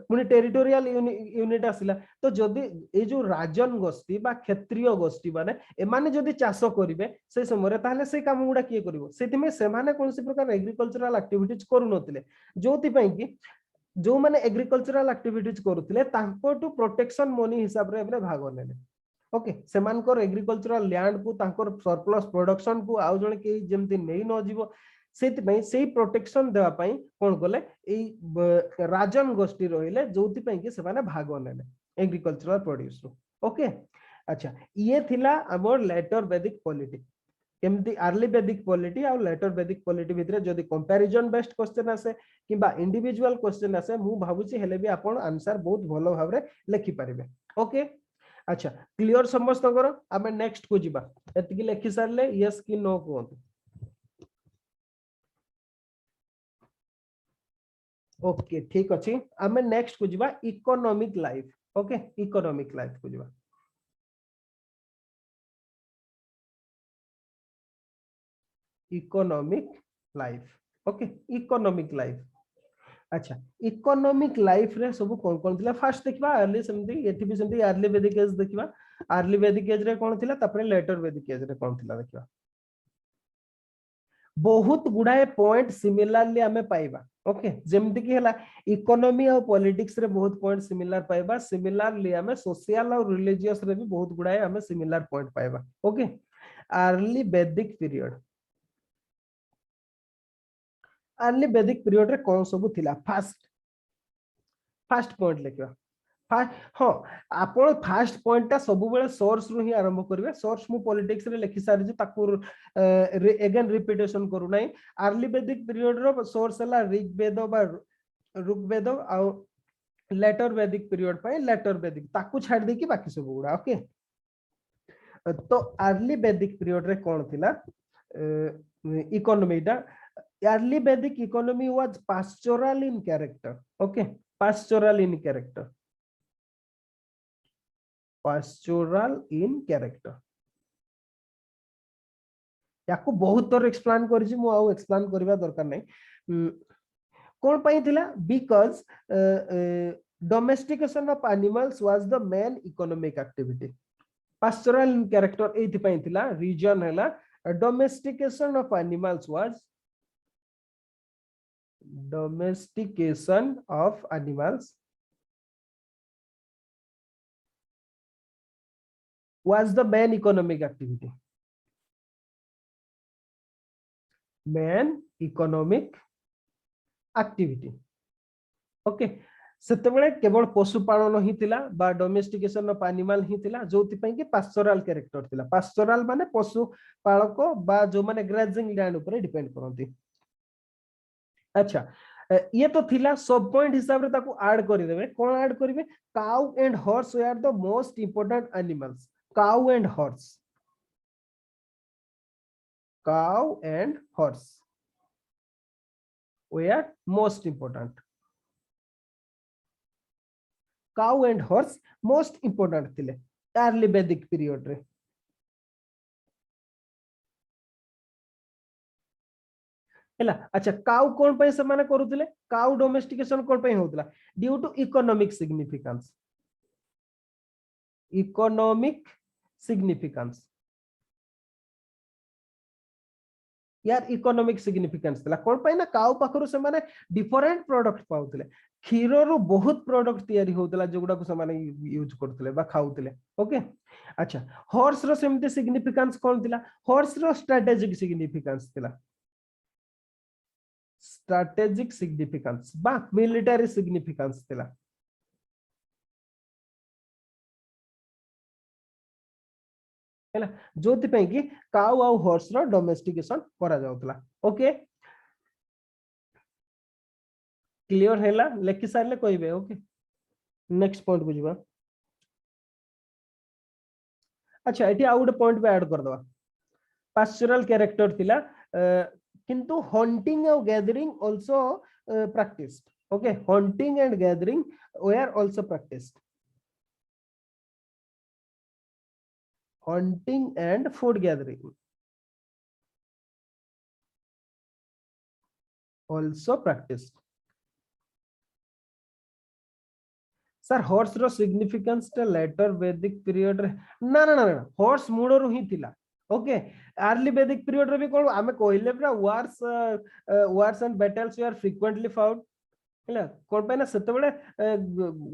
पुनी टेरिटोरियल यूनिट आसिला तो जदी ए जो राजन गोष्ठी बा क्षत्रिय गोष्ठी माने ए माने जदी चासो करिवे से समय रे ताहले से काम गुडा किए करिवो सेति में से माने कोनसी प्रकार एग्रीकल्चरल एक्टिविटीज करू नथिले जोति पई कि जो माने एग्रीकल्चरल एक्टिविटीज करूथिले तांको टू प्रोटेक्शन मनी हिसाब रे भाग नेले ओके सेमान को एग्रीकल्चरल लैंड को तांको सरप्लस प्रोडक्शन को आउ जने के जेमति नै न जीवो सेति पई सेही प्रोटेक्शन देवा पई कोन गले ए राजन गोष्ठी रहिले जोति पई कि से माने भाग नेले एग्रीकल्चरल प्रोड्यूस ओके। अच्छा ये थिला हमर लेटर वैदिक पॉलिटी केमती अर्ली वैदिक पॉलिटी और लेटर वैदिक पॉलिटी भितर जदि कंपैरिजन बेस्ड क्वेश्चन आसे किबा इंडिविजुअल क्वेश्चन आसे मु भाबुची हेले भी आपण आंसर बहुत भलो भाबरे लिखि परिबे ओके अच्छा क्लियर समस्त करो आमे नेक्स्ट को जिबा एतिकी लिखि सारले यस कि नो कहंतु ओके ठीक अछि आमे नेक्स्ट को जिबा economic life okay economic life को जिबा economic life okay economic life अच्छा इकोनॉमिक लाइफ रे सब कोन कोन थिला फर्स्ट देखबा अर्ली समथि एथि भी समथि अर्ली वैदिक एज देखबा अर्ली वैदिक एज रे कोन थिला तापरे लेटर वैदिक एज रे कोन थिला देखबा बहुत गुडाए पॉइंट सिमिलरली हमें पाइबा ओके जेमति कि हला इकोनॉमी और पॉलिटिक्स रे बहुत पॉइंट सिमिलर पाइबा सिमिलरली हमें सोशल और रिलीजियस रे भी बहुत गुडाए हमें सिमिलर पॉइंट पाइबा ओके अर्ली वैदिक पीरियड अर्ली वैदिक पीरियड रे कोन सब थिला फर्स्ट पॉइंट लिखिबा फर्स्ट हां आपण फर्स्ट पॉइंट ता सब बेले सोर्स रु ही आरंभ करबे सोर्स मु पॉलिटिक्स रे लिखि सारि जे ताकू अगेन रिपीटेशन करू नाही अर्ली वैदिक पीरियड रो सोर्स हला ऋग्वेद बा ऋग्वेद आ लेटर वैदिक पीरियड पाई लेटर वैदिक ताकू छाड़ दे कि बाकी सब गुडा ओके तो अर्ली वैदिक पीरियड रे कोन थिला इकोनॉमी दा early Vedic economy was pastoral in character okay pastoral in character याको बहुत तर एक्सप्लेन करिछि मु आउ एक्सप्लेन करबा दरकार नै कोन पई थिला because domestication of animals was the main economic activity pastoral in character एथि पई थिला रीजन हैला domestication of animals was domestication of animals was the main economic activity okay सेतेबेले केवल पशुपालन ही थिला बा डोमेस्टिकेशन ऑफ एनिमल ही थिला जोति पई कि पास्टोरल कैरेक्टर थिला पास्टोरल माने पशु पालक बा जो माने ग्रेजिंग लैंड ऊपर डिपेंड करंती अच्छा ये तो थिला सब पॉइंट हिसाब रे ताको ऐड करि देबे कोन ऐड करिवे cow and horse are the most important animals cow and horse were most important cow and horse most important थिले early Vedic period रे हैला अच्छा काउ कोन पई से माने करूतिले काउ डोमेस्टिकेशन कोन पई होतला ड्यू टू इकोनॉमिक सिग्निफिकेंस यार इकोनॉमिक सिग्निफिकेंस तला कोन पई ना काउ पाखरु से माने डिफरेंट प्रोडक्ट पाउतले खीरो रो बहुत प्रोडक्ट तयारी होतला जोगुडा को से माने यूज करतले बा खाउतले ओके अच्छा हॉर्स रो सेमते सिग्निफिकेंस कोन थिला हॉर्स रो स्ट्रेटेजिक सिग्निफिकेंस थिला strategic significance बा military significance थिला हैला जोति पई कि काउ आ हॉर्स रो डोमेस्टिकेशन करा जाउतला ओके क्लियर हैला लेखि सारले कहबे ओके नेक्स्ट पॉइंट बुझबा अच्छा एटी आउट पॉइंट पे ऐड कर दवा पास्टोरल कैरेक्टर थिला किंतु हंटिंग और gathering also practised okay hunting and gathering were also practiced hunting and food gathering also practiced सर हॉर्स रो सिग्निफिकेंस टे लेटर वैदिक पीरियड रे ना ना ना हॉर्स मूड रो ही थिला ओके अर्ली वैदिक पीरियड रे भी कोन हमें कहले पूरा wars and battles were frequently found हैला कोन पे ना सेते बेले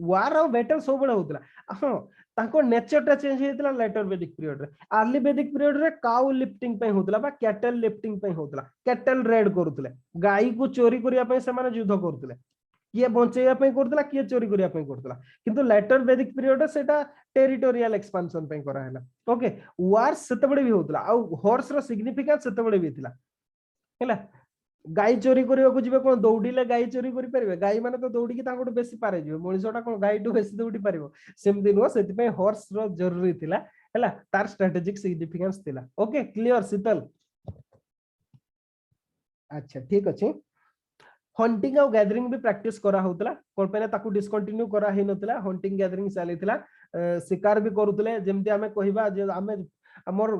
वार और बैटल सब बेले होतला हां ताको नेचर टा चेंज हेतला लेटर वैदिक पीरियड रे अर्ली वैदिक पीरियड रे काउ लिफ्टिंग पे होतला बा कैटल लिफ्टिंग पे होतला कैटल रेड करूतले गाई को चोरी करिया पे से माने युद्ध करूतले किए बंचेया पे करतला किए चोरी करिया पे करतला किंतु लेटर वैदिक पीरियड सेटा टेरिटोरियल एक्सपांशन पे करा हैला ओके वार सेते बडे भी होतला आ हॉर्स रो सिग्निफिकेंस सेते बडे भी थिला हैला गाई चोरी करबा जिबे कोन दौड़ीले गाई चोरी करि परबे गाई माने तो दौड़ी की ताकोट बेसी पारे जिबे मनिषटा कोन गाई टू बेसी दौड़ी परबो सेम दिन हो सेति पे हॉर्स रो जरूरी थिला हैला तार स्ट्रेटेजिक सिग्निफिकेंस थिला ओके क्लियर शीतल अच्छा ठीक अछि हंटिंग और गैदरिंग भी प्रैक्टिस करा होतला कोन पहले ताकू डिस्कंटिन्यू करा हे नतला हंटिंग गैदरिंग चलीथिला शिकार भी करूतले जेमति हमें कहिबा जे हमें हमर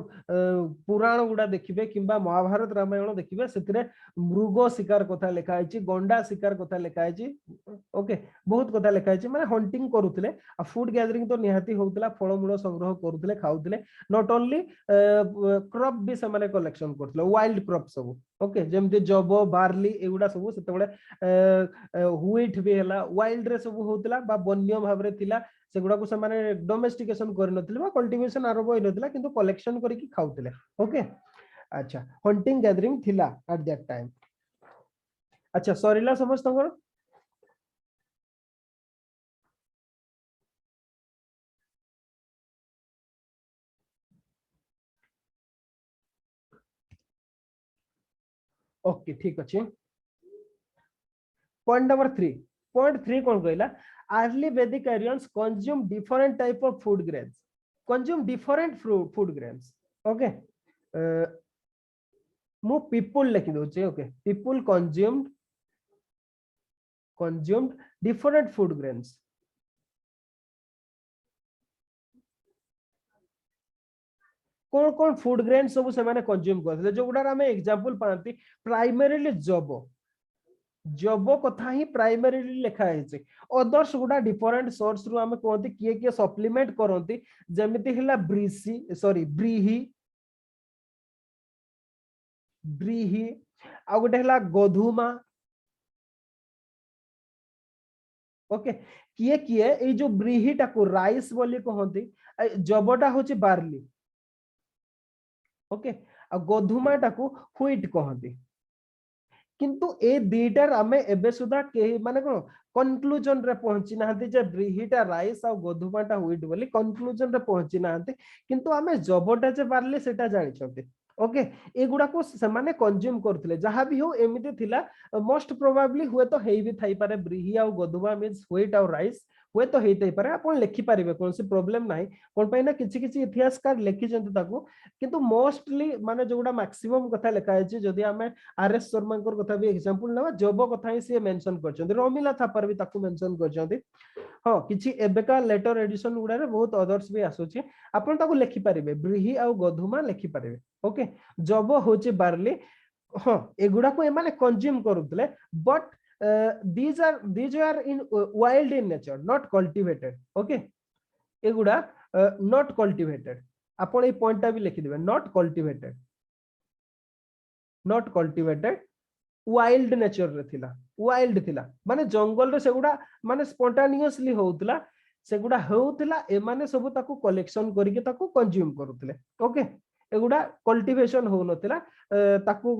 पुराण गुडा देखिबे किंबा महाभारत रामायण देखिबे सेतिरे मृग शिकार कथा लिखा आइछि गंडा शिकार कथा लिखा आइछि ओके बहुत कथा लिखा आइछि माने हंटिंग करूतले आ फूड गैदरिंग तो निहाती होतला फळमूल संग्रह करूतले खाउतले नॉट ओनली क्रॉप भी से माने कलेक्शन करतले वाइल्ड क्रॉप सब ओके जेमति जबो बार्ली एगुडा सब सेते बडे व्हीट भी हला वाइल्ड रे सब होतला बा वन्य भाबरे थिला सेगुडा को से डोमेस्टिकेशन कर नथिले बा कल्टीवेशन आरंभ होई नथिला किंतु कलेक्शन करिकि खाउतले ओके अच्छा हंटिंग गैदरिंग थिला एट दैट टाइम अच्छा सरीला समस्त ओके ठीक अछि पॉइंट नंबर 3 पॉइंट 3 कोन कहला early Vedic Aryans consume different type of food grains consume different food grains okay मु people लिखि दोचे okay people consumed different food grains कौन कौन फूड ग्रेन सब से माने कंज्यूम करथले जो गुडा हमें एग्जांपल पांती प्राइमरीली जबो जबो कथा ही प्राइमरीली लिखा है अदर्स गुडा डिफरेंट सोर्स रु हमें कहते किए किए सप्लीमेंट करंती जेमिति हिला ब्रीसी सॉरी ब्रीही ब्रीही आ गोटे हिला गोधुमा ओके किए किए ए जो ब्रीही टाको राइस बोली कहंती जबोटा होची बार्ली ओके आ गोधुमा टाको व्हीट कहंती किंतु ए दीटार आमे एबे सुधा के माने कोन कंक्लूजन रे पहुंची नाहंती जे ब्रीहीटा राइस आ गोधुमाटा व्हीट बोली कंक्लूजन रे पहुंची नाहंती किंतु आमे जबोटा जे बार्ली सेटा जानि छथि ओके एगुडा को से माने कंज्यूम करथिले जहां भी हो एमिति थिला मोस्ट प्रोबेबली हुए तो हेई भी थाई पारे ब्रीही आ गोधुमा मींस व्हीट और राइस हुए तो हेई थाई पारे आपण लिखि पारिबे कोन से प्रॉब्लम नाही कोन पय ना किछि किछि इतिहासकार लिखि जंत ताको किंतु मोस्टली माने जोडा मैक्सिमम कथा लिखा है जदि हमें आरएस शर्मा कथा भी एग्जांपल नवा जब कथा ही से मेंशन करछन्ती रमिला थापर भी ताको मेंशन करछन्ती हां किछि एबेका लेटर एडिशन गुडा रे बहुत अदर्स भी आसुछि आपण ताको लिखि पारिबे ब्रीही आ गोधुमा लिखि पारिबे ओके जब होचे बार्ली हां एगुडा को एमाने कंज्यूम करूतले but these are in wild in nature not cultivated okay एगुडा not cultivated आपण ए पॉइंटटा भी लिखि देबे not cultivated वाइल्ड नेचर रे थिला वाइल्ड थिला माने जंगल रे सेगुडा माने स्पॉन्टेनियसली होउतला सेगुडा होउतला ए माने सब ताको कलेक्शन करिके ताको कंज्यूम करूतले ओके एगुडा कल्टीवेशन हो नथिला ताको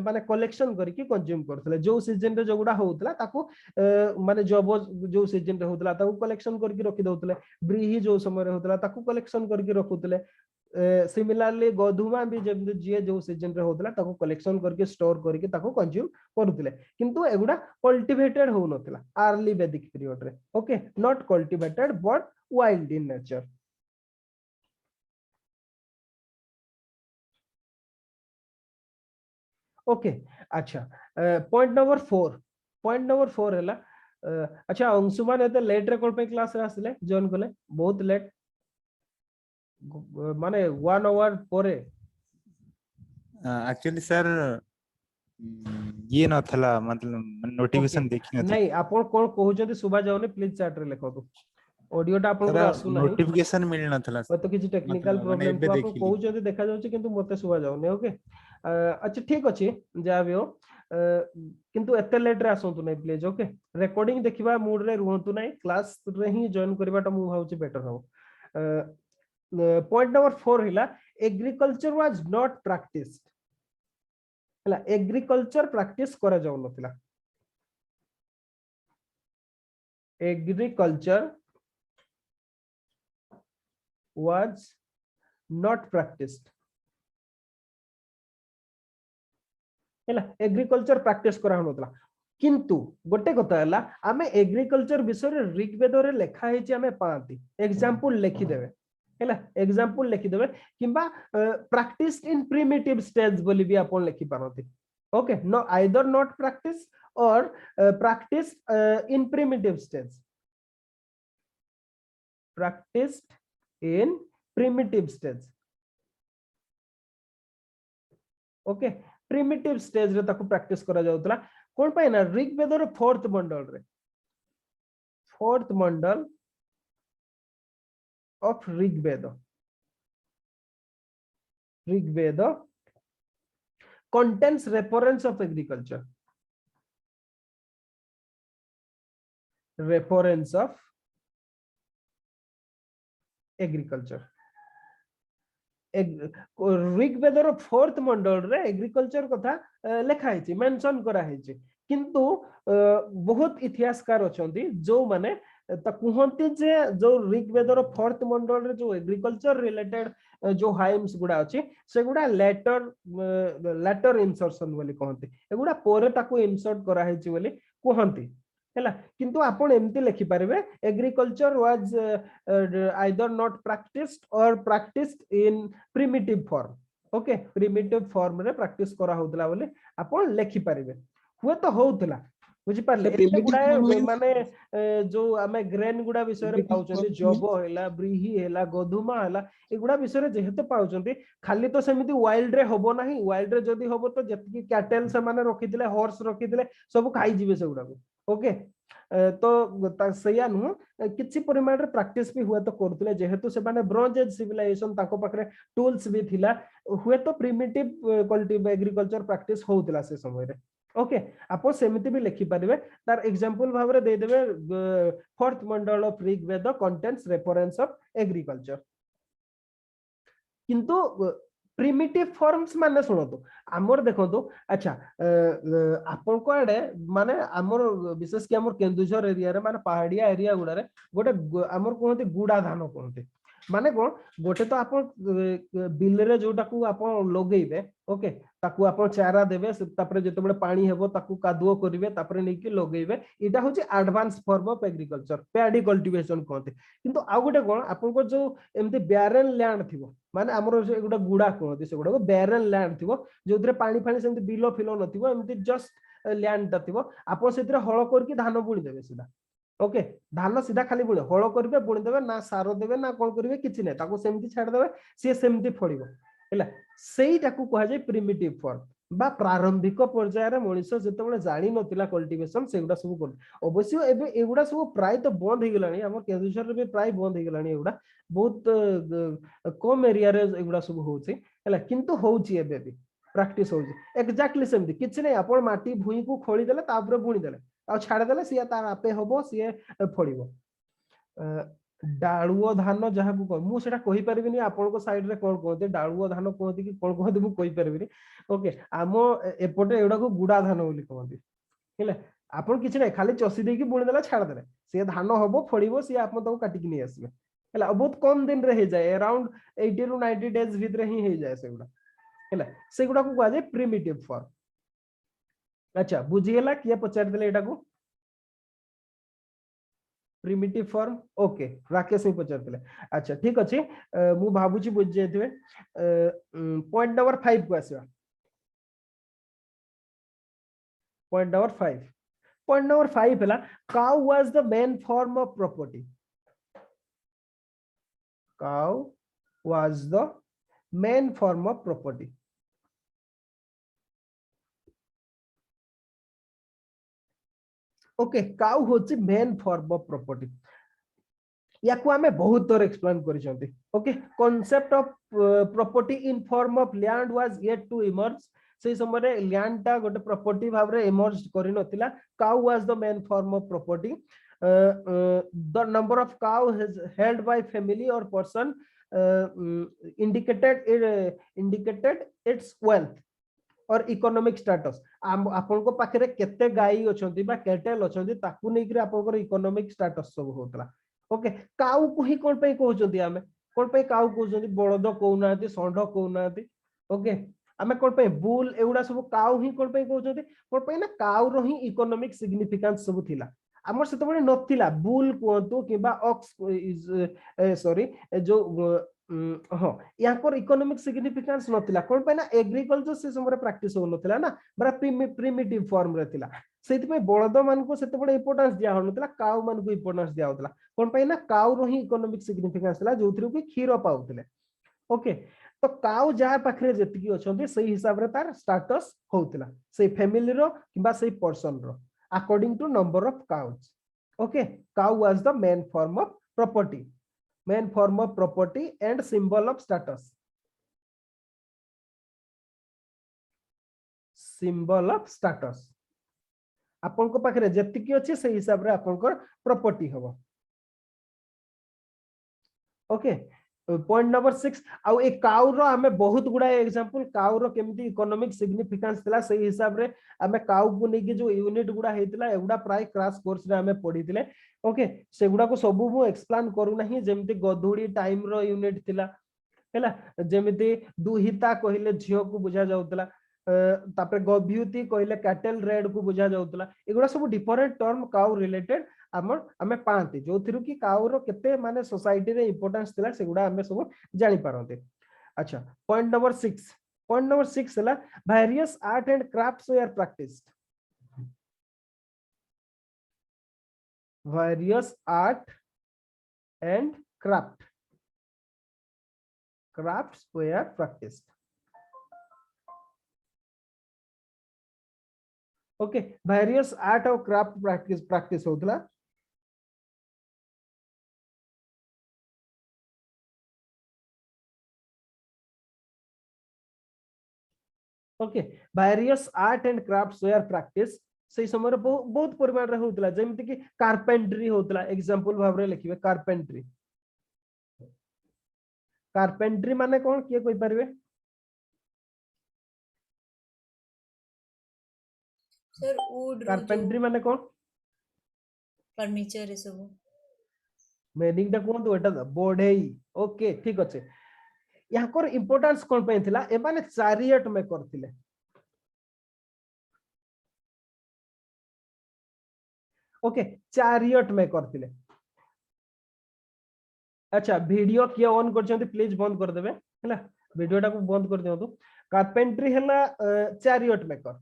माने कलेक्शन करिके कंज्यूम करथले जो सीजन रे जोगुडा होउतला ताको माने जब जो सीजन रे होउतला ताको कलेक्शन करिके रखि दउतले ब्रीही जो समय रे होउतला ताको कलेक्शन करिके रखुतले सिमिलरली गोधुमा भी जब जे जो सीजन रे होतला ताको कलेक्शन करके स्टोर करके ताको कंज्यूम करथले किंतु एगुडा कल्टीवेटेड हो नथला अर्ली वैदिक पीरियड रे okay not cultivated but wild in nature okay अच्छा पॉइंट नंबर 4 हैला अच्छा अंशुमान एते लेट रे कोन पे क्लास रे आसले जॉइन करले बहुत लेट माने 1 आवर परे एक्चुअली सर ये न थला मतलब नोटिफिकेशन देखि न नहीं आपण कोन कहू जदी सुबा जाउने प्लीज चैट रे लिखो तो ऑडियोटा आपण को आसु नाही नोटिफिकेशन मिल न थला तो किछि टेक्निकल प्रॉब्लम को आपण कहू जदी देखा जाउछ किंतु मते सुबा जाउने ओके अच्छा ठीक अछि जा भी हो किंतु एते लेट रे आसंतु नै प्लीज ओके रिकॉर्डिंग देखिबा मूड रे रहंतु नै क्लास रे ही जॉइन करबाटा मु भाउछि बेटर हो पॉइंट नंबर 4 हिला एग्रीकल्चर वाज नॉट प्रैक्टिस्ड हला एग्रीकल्चर प्रैक्टिस करा जाउ नथिला agriculture was not practiced हैला एग्रीकल्चर प्रैक्टिस करा होनतला किंतु गोटे कथा हैला आमे एग्रीकल्चर विषय रे ऋग्वेद रे लिखा हेची आमे पाती एग्जांपल लिखि देबे हैला एग्जांपल लिखि देबे किबा प्रैक्टिस इन प्रिमिटिव स्टेज बोली भी आपण लिखि पारती okay no either not practice or practice in primitive stage practiced in primitive stage okay primitive stage रे ताको प्रैक्टिस करा जाउतला कोन पाए ना ऋग्वेद रो fourth mandala of Rigveda contains reference of agriculture Rigveda रो फोर्थ मंडल रे एग्रीकल्चर कथा लिखा है मेंशन करा है किंतु बहुत इतिहासकार अछंती जो माने त कुहंती जे जो ऋग्वेद रो फोर्थ मंडल रे जो एग्रीकल्चर रिलेटेड जो हाइम्स गुडा अछि से गुडा लेटर इंसर्शन बोली कहंती एगुडा पोरे ताको इंसर्ट करा है बोली कहंती हैला किंतु आपण एमती लिखि पारिबे agriculture was either not practised or practised in primitive form okay primitive form रे प्रैक्टिस करा होतला बोले आपण लिखि पारिबे हुए तो होतला बुझी पारले एते गुडा माने जो हमें ग्रेन गुडा विषय रे पाउचंती जब हैला ब्रीही हैला गोधुमा हैला ए गुडा विषय रे जेहेतु पाउचंती खाली तो सेमिति वाइल्ड रे होबो नाही वाइल्ड रे जदी होबो तो जतकी कैटल से माने रखिदिले हॉर्स रखिदिले सब खाई जिवे से गुडा ओके तो सैया नु किछि परिमाण रे प्रैक्टिस भी हुए तो करथले जेहेतु से माने ब्रोंज एज सिविलाइजेशन ताको पाखरे टूल्स भी थिला हुए तो प्रिमिटिव कल्टिव एग्रीकल्चर प्रैक्टिस होउतला से समय रे ओके आपो सेमिति भी लिखि पारिबे तार एग्जांपल भाव रे दे देबे fourth mandala of Rigveda contents reference of agriculture किंतु प्रिमिटिव फॉर्म्स माने सुनतो हमर देखंतो अच्छा आपन को आडे माने हमर विशेष कि हमर केन्दुझर एरिया रे माने पहाड़िया एरिया गुडा रे गोटे हमर कोनते गुडा धान कोनते माने कोन गोटे तो आपन बिल रे जोटा को आपन लगेइबे ओके ताकू आपन चारा देबे तापरे जते बळे पानी हेबो ताकू कादुओ करिवे तापरे नै कि लगेइबे इटा होची advance form of agriculture paddy cultivation कहते किंतु आ गोटे कोन आपन को जो एमती बैरन लैंड थिबो माने हमर एगुडा गुडा कहते से गुडा बैरन लैंड थिबो जोदरे पानी फानी सेमती बिलो फिलो नथिबो एमती जस्ट लैंड ता थिबो आपन सेतरे हळ करके धान बुणी देबे सीधा ओके धान सीधा खाली बुणे हळ करबे बुणी देबे ना सारो देबे ना कोन करबे किछि नै ताको सेमती छाड़ देबे से सेमती फड़िबो हैला सेईटाकू कहा जाय प्रिमिटिव फॉर्म बा प्रारंभिक पर्याय रे मनुष्य जते बळे जानि नथिला कल्टीवेशन सेगुडा सब कर अवश्य एबे एगुडा सब प्राय तो बंद हे गेलानी हमर केन्दुझर रे भी प्राय बंद हे गेलानी एगुडा बहुत कम एरिया रे एगुडा सब होउची हैला किंतु होउची एबे भी प्रैक्टिस होउची एक्जेक्टली सेमती किछि नै आपण माटी भुई को खोली देले तापर बुणी देले आ छाड़ देले सिया तार आपे होबो सिए फड़िबो डाळुओ धान जहा को मु सेटा कहि परबिनी आपन को साइड रे कोन कहते डाळुओ धान कहते कि कोन कहते मु कहि परबिनी ओके आमो एपटे एडा को गुडा धान बोली कहते हेले आपन किछ नै खाली चसी देकी बुणी देला छाड़ देले से धान होबो फड़िबो सिया आपन तो काटि कि नै आसीबे हेला बहुत कम दिन रे हे जाय अराउंड 80 टू 90 डेज भीतर ही हे जाय सेगुडा हेला सेगुडा को कहजे प्रिमिटिव फॉर्म अच्छा बुझिएला किया पचार देले एटा को प्रिमिटिव फॉर्म ओके राकेश ही पचार देले अच्छा ठीक अछि मु भाबुची बुझ जेथिबे पॉइंट नंबर 5 को आसीबा पॉइंट नंबर 5 हला cow was the main form of property cow was the main form of property okay cow होची मेन फॉर्म ऑफ प्रॉपर्टी याकू हमें बहुत थोर एक्सप्लेन करिसंती okay concept of property in form of land was yet to emerge से समय रे land ता गोटे प्रॉपर्टी भाव रे इमर्ज करि नथिला cow was the main form of property the number of cow held by family or person indicated its wealth or economic status आपन को पाखरे केते गाई अछंती बा कैटल अछंती ताकू नै कि आपन को इकोनॉमिक स्टेटस सब होतला ओके काऊ को ही कोन पे कहउचंती आमे कोन पे काऊ कहउचंती बळद कहउनाती षंढ कहउनाती ओके आमे कोन पे बुल एउडा सब काऊ ही कोन पे कहउचंती कोन पे ना काऊ रो ही इकोनॉमिक सिग्निफिकेंस सब थिला हमर से तो नथिला बुल कहतु किबा ऑक्स सॉरी जो हाँ यहाँ इकोनॉमिक सिग्निफिकेंस नथिला कोन पे ना एग्रीकल्चर से समय प्रैक्टिस हो नथिला ना बड़ा प्रिमिटिव फॉर्म रे थिला सेति पे बळद मान को सेते बडे इंपोर्टेंस दिया हो नथिला काऊ मान को इंपोर्टेंस दिया होतला कोन पे ना काऊ रो ही इकोनॉमिक सिग्निफिकेंस थिला जोथि कि क्षीर पाउतले ओके तो काऊ जहा पाखरे जेतिकी अछंती सही हिसाब रे तार स्टेटस होतला से फैमिली रो किबा से पर्सन रो according to number of cows okay cow was the main form of property and symbol of status आपन को पाखरे जेतिकी अछि से हिसाब रे आपन को प्रॉपर्टी हबो ओके पॉइंट नंबर 6 आउ ए काउ रो हमें बहुत गुडा एग्जांपल काउ रो केमिति इकोनॉमिक सिग्निफिकेंस थिला सही हिसाब रे हमें काउ को नेकी जो यूनिट गुडा हेतिला एगुडा प्राय क्रैश कोर्स रे हमें पढिथिले ओके सेगुडा को सब मु एक्सप्लेन करू नाही जेमिति गधुडी टाइम रो यूनिट थिला हैला जेमिति दुहिता कहिले झियो को बुझा जाउतला तापर गभ्युति कहिले कैटल रेड को बुझा जाउतला एगुडा सब डिफरेंट टर्म काउ रिलेटेड आमे पांती जो थिरु कि काउ रो केते माने सोसाइटी रे इंपोर्टेंस थिला सेगुडा आमे सब जानि पारंते अच्छा पॉइंट नंबर 6 हला various art and crafts were आर प्रैक्टिस्ड various art and crafts were practiced okay various art और craft practice होतला okay various art and crafts were practiced से समय बहुत परिमाण रे होतला जेमिति कि कार्पेंट्री होतला एग्जांपल भाव रे लिखिबे कार्पेंट्री माने कोन किए कोइ परबे सर वुड कार्पेंट्री माने कोन फर्नीचर सब मीनिंग दा कोन तो एटा बोढेई ओके ठीक अछि यहाँ कर इंपोर्टेंस कोन पे थिला ए माने चैरियट में करथिले ओके चैरियट में करथिले अच्छा वीडियो किए ऑन करछंती प्लीज बंद कर देबे हैला वीडियोटा को बंद कर दियौ तो कार्पेंट्री हैला चैरियट मेकर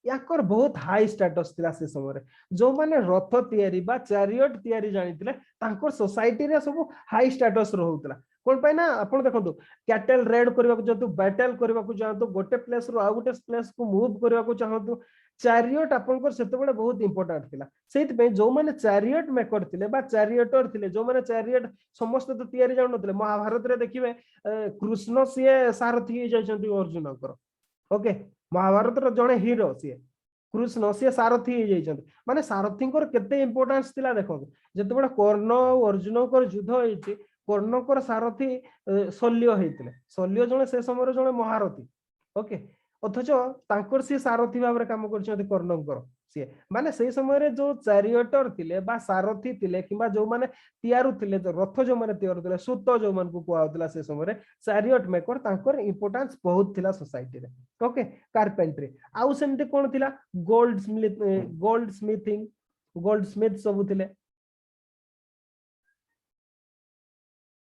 याकर बहुत हाई स्टेटस थिला से समय जो माने रथ तयारी बा चैरियट तयारी जानिथिले तांकर सोसाइटी रे सब हाई स्टेटस रहउतला कोन पाइ ना आपण देखंतु कैटल रेड करबा को जंतु बैटल करबा को जानतु गोटे प्लेस रो आ गोटे प्लेस को मूव करबा को चाहतु चैरियट आपनकर सेते बडे बहुत इंपोर्टेंट थिला सेति पे जो माने चैरियट मेकर थिले बा चैरियटर थिले जो माने चैरियट समस्त तो तयारी जान नथिले महाभारत रे देखिबे कृष्ण सिए सारथी जाय जंतु अर्जुन कर ओके महाभारत रो जणे हीरो सिए कृष्ण सिए सारथी जाय जंतु माने सारथींकर केते इंपोर्टेंस थिला देखो जते बडा कर्ण अर्जुन कर युद्ध होईची कर्णकर सारथी शल्य हेतिले शल्य जणे से समय जणे महारथी ओके अथच तांकर सी सारथी भाव काम करछथि कर्णकर सी माने से समय रे जो चैरियटर थिले बा सारथी थिले किबा जो माने तयारु थिले जो रथ जो माने तयारु थिले सुत जो मान को कुआउतला से समय रे चैरियट मेकर तांकर इंपोर्टेंस बहुत थिला सोसाइटी रे ओके कार्पेंट्री आउ सेमते कोन थिला गोल्ड स्मिथ सब थिले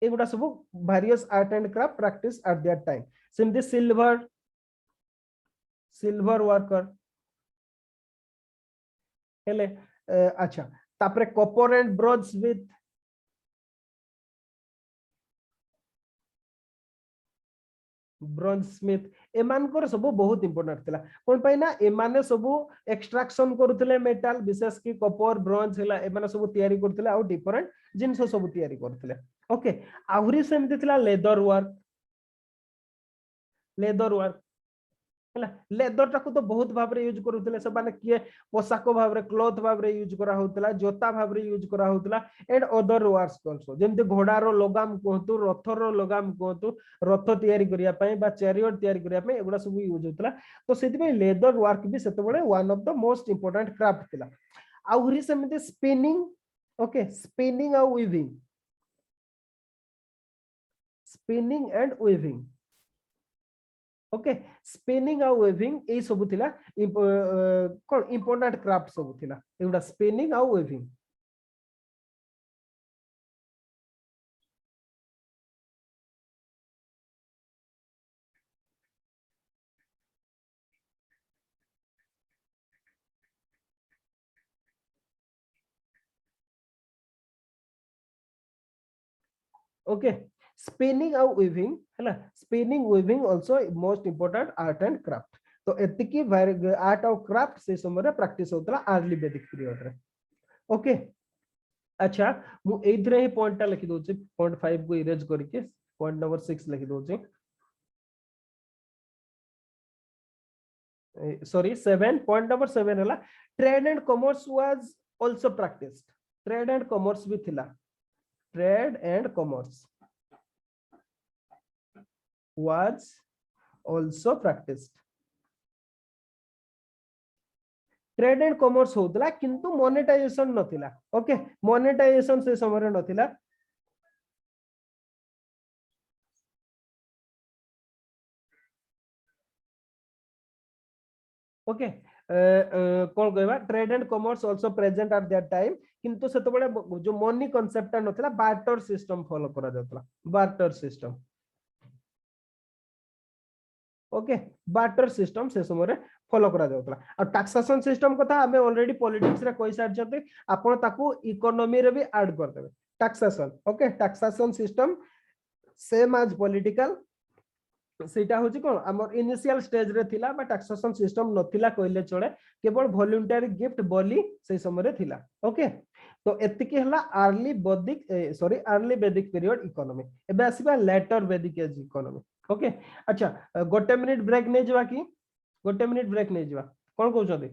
एगुडा सब various art and craft practice at that time सेमते सिल्वर वर्कर हेले अच्छा तापरे कॉपर एंड ब्रोंज स्मिथ एमान कर सब बहुत इंपोर्टेंट थिला कोन पई ना एमाने सब एक्सट्रैक्शन करथिले मेटल विशेष की कॉपर ब्रोंज हैला एमाने सब तयारी करथिले आ डिफरेंट जिंस सब तयारी करथिले ओके आहुरी सेमते थिला लेदर वर्क ହେଲା लेदर टाको तो बहुत भाव रे यूज करूथिले से माने किए पोशाक भाव रे क्लॉथ भाव रे यूज करा होतला जोता भाव रे यूज करा होतला एंड अदर वर्ड्स आल्सो जेमते घोड़ा रो लगाम कहतु रथ रो लगाम कहतु रथ तयारी करिया पई बा चैरियट तयारी करिया पई एगुडा सब यूज होतला तो सेति पई लेदर वर्क भी सेते बळे one of the most important craft थिला आउरी सेमते spinning okay spinning or weaving spinning and weaving okay spinning or weaving ए सब थिला कोन इंपोर्टेंट क्राफ्ट सब थिला एगुडा spinning or weaving okay spinning or weaving है ना spinning weaving also most important art and craft तो एतिकी आर्ट और क्राफ्ट से समय प्रैक्टिस होतला अर्ली वैदिक पीरियड रे ओके अच्छा मु एथरे ही पॉइंट टा लिखि दोछि पॉइंट 5 को इरेज करके पॉइंट नंबर 6 लिखि दोछि सॉरी 7 पॉइंट नंबर 7 हला trade and commerce was also practised trade and commerce भी थिला trade and commerce was also practiced trade and commerce होतला किंतु मोनेटाइजेशन नथिला ओके मोनेटाइजेशन से समय नथिला ओके कोन कहबा trade and commerce also present at that time किंतु सेतो बळे जो मनी कांसेप्ट नथिला बार्टर सिस्टम फॉलो करा जातला barter system okay barter system से समय फॉलो करा जाउतला आ टैक्सेशन सिस्टम कथा हमें ऑलरेडी पॉलिटिक्स रे कहि सार जते आपण ताकू इकोनॉमी रे भी ऐड कर देबे taxation okay taxation system same as political सेटा होची कोन हमर इनिशियल स्टेज रे थिला बा टैक्सेशन सिस्टम नथिला कहले चले केवल वॉलंटरी गिफ्ट बोली से समय रे थिला ओके तो एतिकी हला अर्ली वैदिक सॉरी अर्ली वैदिक पीरियड इकोनॉमी एबे आसीबा letter Vedic as economy okay अच्छा गोटे मिनिट ब्रेक नै जवा की गोटे मिनिट ब्रेक नै जवा कोन कहउ छथि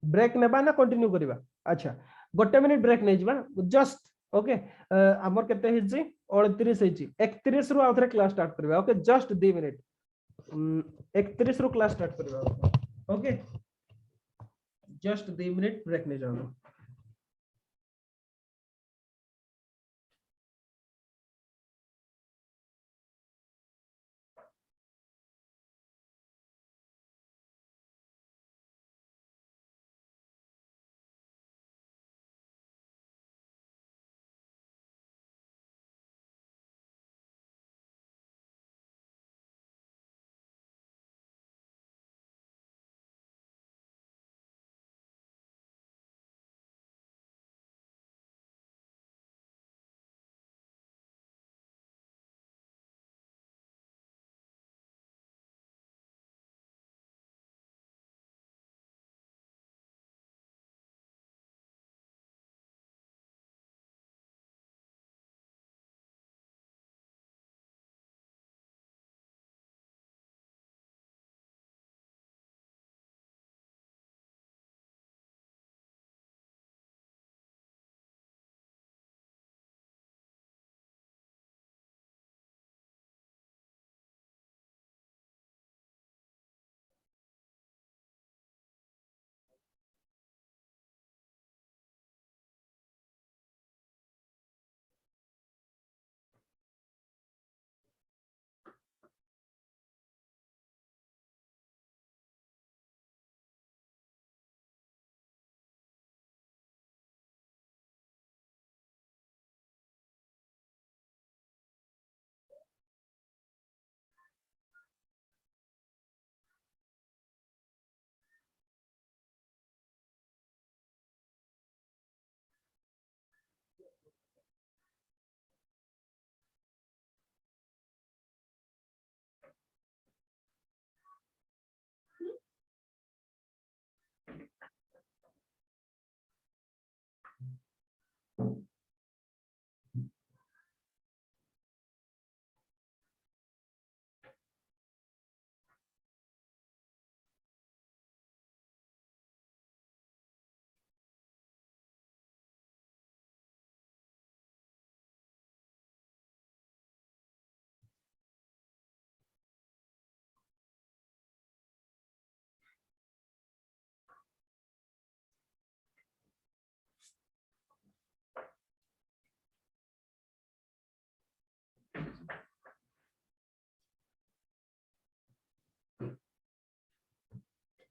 ब्रेक नेबा ना कंटिन्यू करिबा अच्छा गोटे मिनिट ब्रेक नै जवा जस्ट ओके हमर केते हिची 29 हिची 31 रु आउथरे क्लास स्टार्ट करबा ओके जस्ट 2 मिनिट 31 रु क्लास स्टार्ट करबा ओके जस्ट 2 मिनिट ब्रेक नै जाओ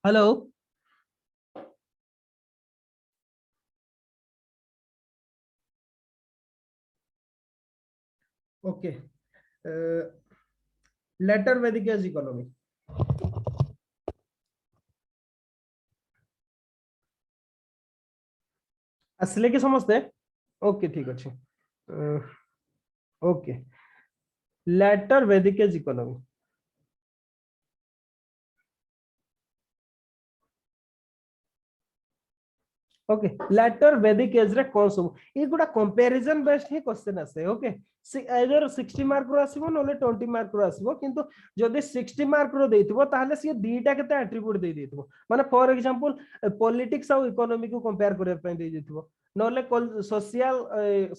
hello okay later Vedic as economy असले कि समझते ओके ठीक अच्छे okay later Vedic as economy okay later Vedic as रे कोन सब ई गुडा कंपैरिजन बेस्ड ही क्वेश्चन आसे ओके एदर 60 मार्क रो आसीबो नले 20 मार्क रो आसीबो किंतु जदि 60 मार्क रो देथिबो ताहले सी दीटा केते एट्रिब्यूट दे देथिबो माने फॉर एग्जांपल पॉलिटिक्स और इकोनॉमी को कंपेयर करे पय दे देथिबो नले सोशल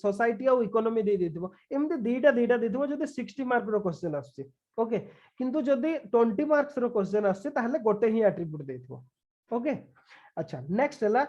सोसाइटी और इकोनॉमी दे देथिबो एमते दीटा दीटा देथिबो जदि 60 मार्क रो क्वेश्चन आछी ओके किंतु जदि 20 मार्क्स रो क्वेश्चन आछी ताहले गोटे ही एट्रिब्यूट देथिबो ओके अच्छा नेक्स्ट हला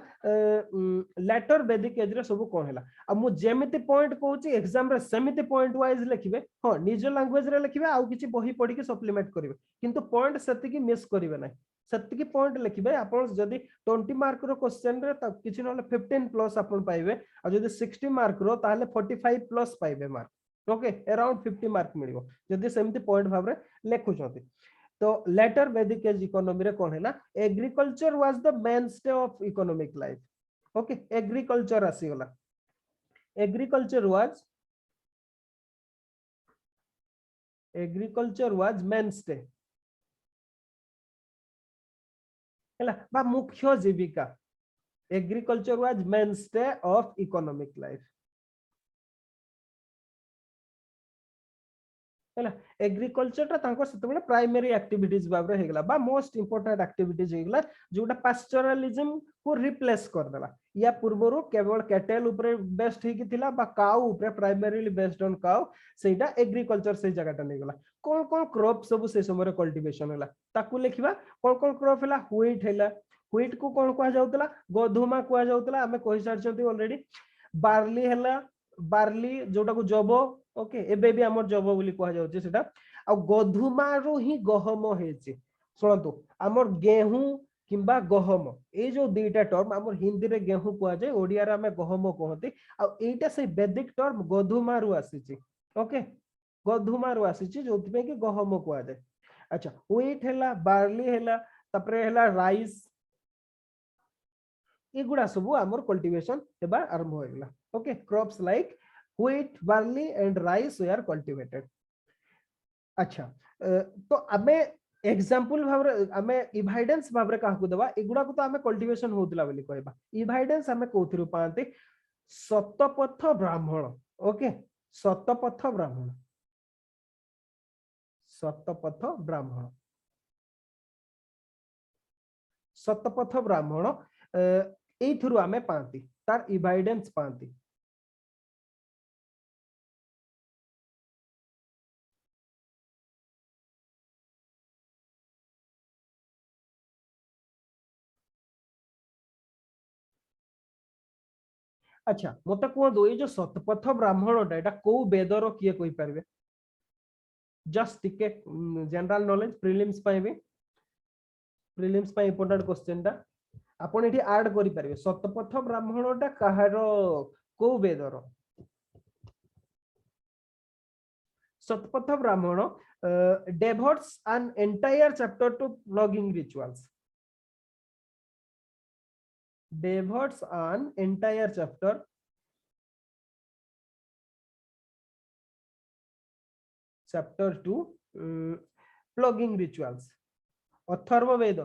लेटर वैदिक एज रे सब कोन हला आ मु जेमिति पॉइंट कहूची एग्जाम रे सेमिति पॉइंट वाइज लिखिबे हां निज लैंग्वेज रे लिखिबे आ किछि बही पढी के सप्लीमेंट करिवे किंतु पॉइंट सेति की मिस करिवे नै सेति की पॉइंट लिखिबे आपण जदी 20 मार्क रो क्वेश्चन रे त किछि नले 15 प्लस आपण पाइबे आ जदी 60 मार्क रो ताले 45 प्लस पाइबे मार्क ओके अराउंड 50 मार्क मिलिबो जदी सेमिति पॉइंट भाव रे लेखु छथि तो लेटर वैदिक एज इकोनॉमी रे कोन हैला agriculture was the mainstay of economic life okay agriculture आसी गला एग्रीकल्चर वाज मेनस्टे हैला बा मुख्य जीविका agriculture was mainstay of economic life agriculture टा तांको सेतबेले प्राइमरी एक्टिविटीज बाबरे हेगला बा मोस्ट इंपोर्टेंट एक्टिविटीज हेगला जोटा पास्चरलिज्म को रिप्लेस कर देला या पूर्वरो केवल कैटल ऊपर बेस्ड ही थिला बा काउ ऊपर प्राइमरीली बेस्ड ऑन काउ सेटा एग्रीकल्चर से जगहटा नै गला कोन क्रॉप सब से समय कल्टीवेशन हला ताकू लेखिबा कोन क्रॉप हला व्हीट को कोन कहा जाउतला गोधुमा कहा जाउतला हमें कहि सारछंती ऑलरेडी बार्ली हला बार्ली जोटा को जबो ओके एबे भी हमर जबो बोली कहा जाउचे सेटा आ गोधुमा रो ही गहम हेची सुनतो हमर गेहूं किंबा गहम ए जो दुईटा टर्म हमर हिंदी रे गेहूं कहा जाय ओडिया रे हमें गहम कहते आ एटा से वैदिक टर्म गोधुमा रो आसीची ओके गोधुमा रो आसीची जोति पे कि गहम कहा जाय अच्छा व्हीट हैला बार्ली हैला तपरे हैला राइस एगुडा सब हमर कल्टीवेशन हेबा आरंभ होइला okay crops like wheat barley and rice were cultivated अच्छा तो आमे एग्जांपल भाबरे आमे एविडेंस भाबरे काहकु देबा एगुडा को तो आमे कल्टीवेशन होतला बोली कहबा एविडेंस आमे कोथिरु पांते सतपथ ब्राह्मण ओके सतपथ ब्राह्मण एई थरु आमे पांती तार एविडेंस पांती अच्छा मत कहूँ ये जो सतपथ ब्राह्मणटा एटा को वेदर किए कहि परबे जस्ट टिके जनरल नॉलेज प्रीलिम्स पाइबे प्रीलिम्स पाइ इंपोर्टेंट क्वेश्चन टा आपण एठी ऐड करि परबे सतपथ ब्राह्मणटा कहार को वेदर सतपथ ब्राह्मण devotes an entire chapter to flogging rituals devotes an entire chapter to flogging rituals Atharva Veda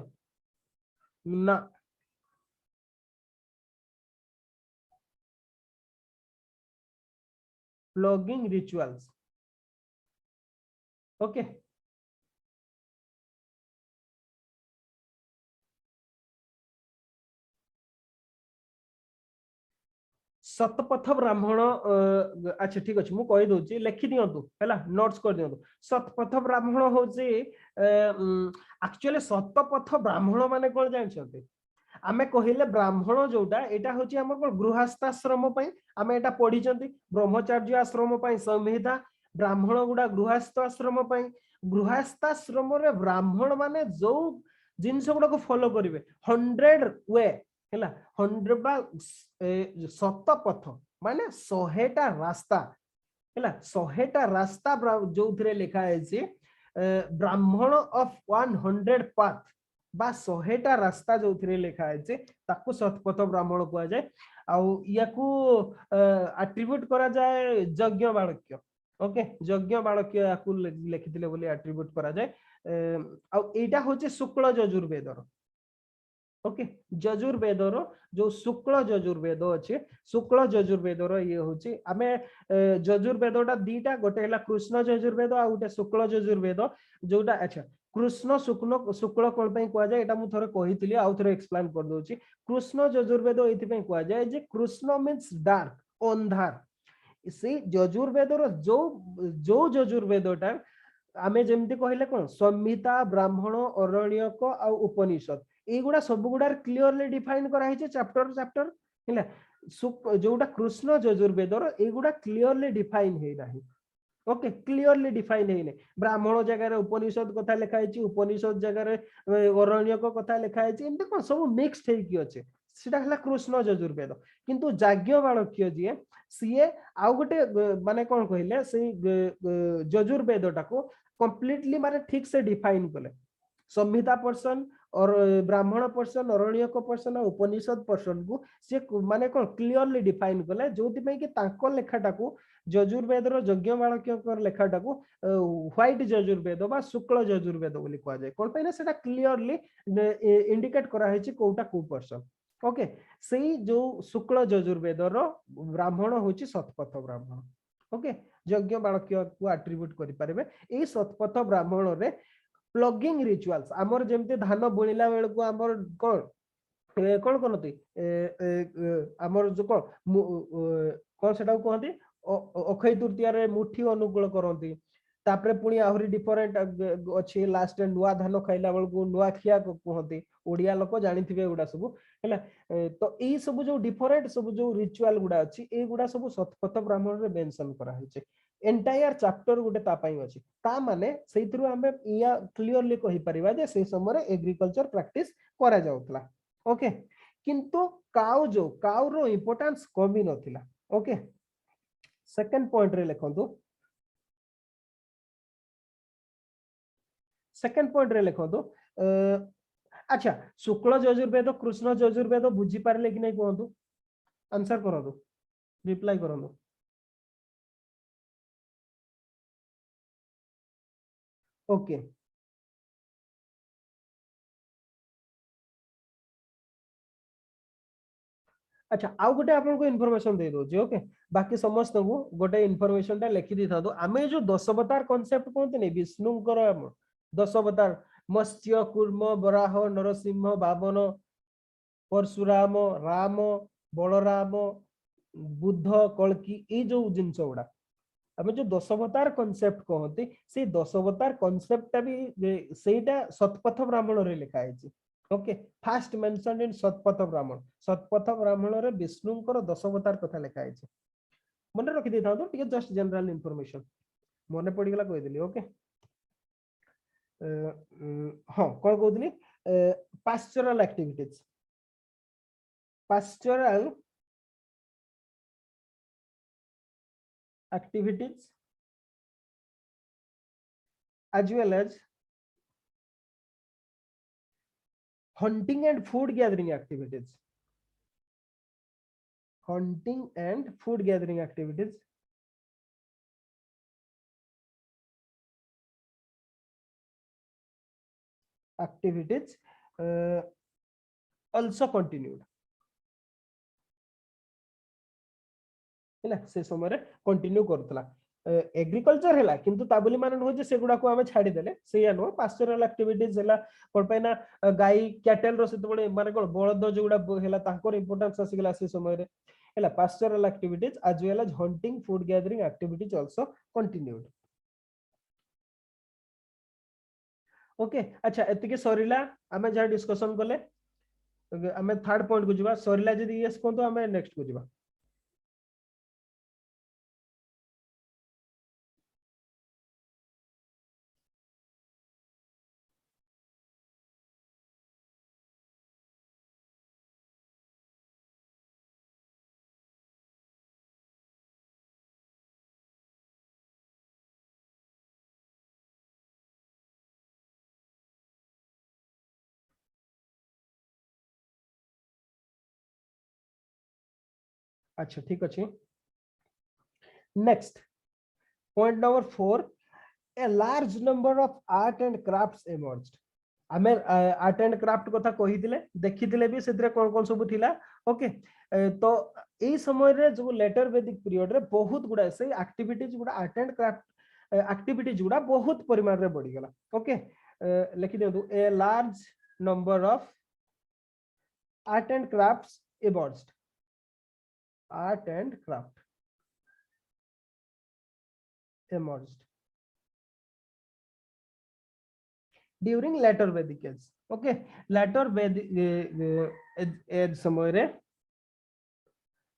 ना flogging rituals ओके सतपथ ब्राह्मण अच्छा ठीक अच्छे मुझे कही दूसरी लिखि दिंतु है नोट्स कर दिंतु सतपथ ब्राह्मण हूँ एक्चुअली सतपथ ब्राह्मण माने कौन जानते आमे कहले ब्राह्मण जोटा एटा होची हमर कोन गृहस्थाश्रम पई आमे एटा पढी चंती ब्रह्मचर्य आश्रम पई संहिता ब्राह्मण गुडा गृहस्थ आश्रम पई गृहस्थाश्रम रे ब्राह्मण माने जो जिनस गुड़ा को फॉलो करेंगे 100 वे है 100 बा सत पथ माने 100टा रास्ता है 100टा रास्ता जो लिखा है ब्राह्मण ऑफ 100 पाथ बा 100टा रास्ता जो लिखा है ताकू सतपथ ब्राह्मण कह जाए या आट्रिब्यूट करा जाए यज्ञ बालक्य ओके यज्ञ बालक्य या लिखिले बोली आट्रिब्यूट करा जाए एटा होचे शुक्ल यजुर्वेदर ओके यजुर्वेदर जो शुक्ल यजुर्वेद अच्छे शुक्ल यजुर्वेदर ये होची आमे यजुर्वेदटा दीटा गोटे हैला कृष्ण यजुर्वेद आ गोटे शुक्ल यजुर्वेद जोटा अच्छा कृष्ण शुक्ल शुक्ल कोन पई कोआ जाय एटा मु थोरे कहितली आ थोरे एक्सप्लेन कर दोची कृष्ण यजुर्वेद एथि पई कोआ जाय जे कृष्ण मींस डार्क अंधार से यजुर्वेदर जो जो यजुर्वेदटा आमे जेमती कहले कोन संहिता ब्राह्मण अरण्यक आ उपनिषद एगुड़ा सब गुड़ा क्लियरली डिफाइन करा है चैप्टर चैप्टर है जोटा कृष्ण यजुर्वेदर एगुड़ा क्लियरली डिफाइन है नाही ओके क्लियरली डिफाइन है ब्राह्मण जगह उपनिषद कथा लिखा है उपनिषद जगह अरण्यक कथा लिखा है एमती कोन सब मिक्स्ड है कि अच्छे सेटा हला कृष्ण यजुर्वेद किंतु याज्ञवल्क्य जी सीए आउ गोटे माने कोन कहले से यजुर्वेदटा को कंप्लीटली माने ठीक से डिफाइन कले संहिता पर्सन और ब्राह्मण पर्सन अरण्यक पर्सन उपनिषद पर्सन को से माने कोन क्लियरली डिफाइन कले जोति में कि तांको लेखाटा को यजुर्वेदर यज्ञवालक्य लेखाटा को व्हाइट यजुर्वेद बा शुक्ल यजुर्वेद बोली कहा जाय कोन पैना सेटा क्लियरली इंडिकेट करा है कोटा को पर्सन ओके सेही जो शुक्ल यजुर्वेदर ब्राह्मण होची सतपथ ब्राह्मण ओके यज्ञ बालक्य को एट्रिब्यूट करि पारबे ए सतपथ ब्राह्मण रे प्लगिंग रिचुअल्स आमर जेमते धान बुणिला बेल को आमर कोन कोन कोनती आमर जो कोन सेटा कहती अक्षय तृतीया रे मुठी अनुकूल करती तापरे पुणी आहुरी डिफरेंट अच्छी लास्ट नुआ धान खाइला बेल को नुआ खिया कहती ओडिया लोक जानिथिबे गुडा सब हैला तो ई सब जो डिफरेंट सब जो रिचुअल गुडा अछि ए गुडा सब सतपथ ब्राह्मण रे मेंशन करा हिचे एंटायर चैप्टर गुटे ता पई अछि ता माने सेइथरु हमें या क्लियरली कहि परिबा जे से समय एग्रीकल्चर प्रैक्टिस करा जाउतला ओके किंतु काउ रो इंपोर्टेंस कमी नथिला ओके सेकंड पॉइंट रे लिखंतु सेकंड पॉइंट रे लिखंतु अच्छा शुक्ल यजुर्वेद कृष्ण यजुर्वेद बुझी पारले कि नहीं कहतु आंसर करंतु रिप्लाई करंतु ओके अच्छा आउ गोटे आपन को इन्फॉर्मेशन दे दो ओके बाकी समस्त को गोटे इन्फॉर्मेशन टा लिखि दी था तो आमे जो 10 अवतार कांसेप्ट कहते नहीं विष्णु कर 10 अवतार मत्स्य कूर्म वराह नरसिंह वामन परशुराम राम बलराम बुद्ध कल्कि ये जो जिनस गुड़ा आम जो 10 अवतार कॉन्सेप्ट कहते से 10 अवतार कॉन्सेप्ट भी सेटा सतपथ ब्राह्मण रे लिखा है okay fast mention in Shatapatha ब्राह्मण रे विष्णुंकर 10 अवतार कथा लिखा है मन रखि देता तो ठीक जस्ट जनरल इंफॉर्मेशन मन पड़ गला कहि देली ओके हां कोन कहउतली पास्चरल activities pastoral activities as well as hunting and food gathering activities also continued से समय कंटिन्यू करथला एग्रीकल्चर हैला किंतु ताबली मान हो जे सेगुडा को हमें छाडी देले सेया नो पास्टोरल एक्टिविटीज हैला कोन पैना गाई कैटल रो सेत बडे माने कोन बळद जोगुडा हैला तांकर इंपोर्टेंस आसी गेला से समय रे हैला pastoral activities as well as hunting food gathering activities also continued okay अच्छा एतिके सरिला हमें जा डिस्कशन करले हमें थर्ड पॉइंट को जिबा सरिला जदी यस कोन तो हमें नेक्स्ट को जिबा अच्छा ठीक अछि next point number 4 a large number of art and crafts emerged आमे आर्ट एंड क्राफ्ट कथा कहिदिले देखिदिले भी सेतरे कोन सब थिला ओके तो एई समय रे जो लेटर वैदिक पीरियड रे बहुत गुडा से एक्टिविटीज गुडा आर्ट एंड क्राफ्ट एक्टिविटीज गुडा बहुत परिमाण रे बढ़ी गला ओके लिखि देउ a large number of art and crafts emerged art and craft emerged during later Vedic age okay later Vedic age समय रे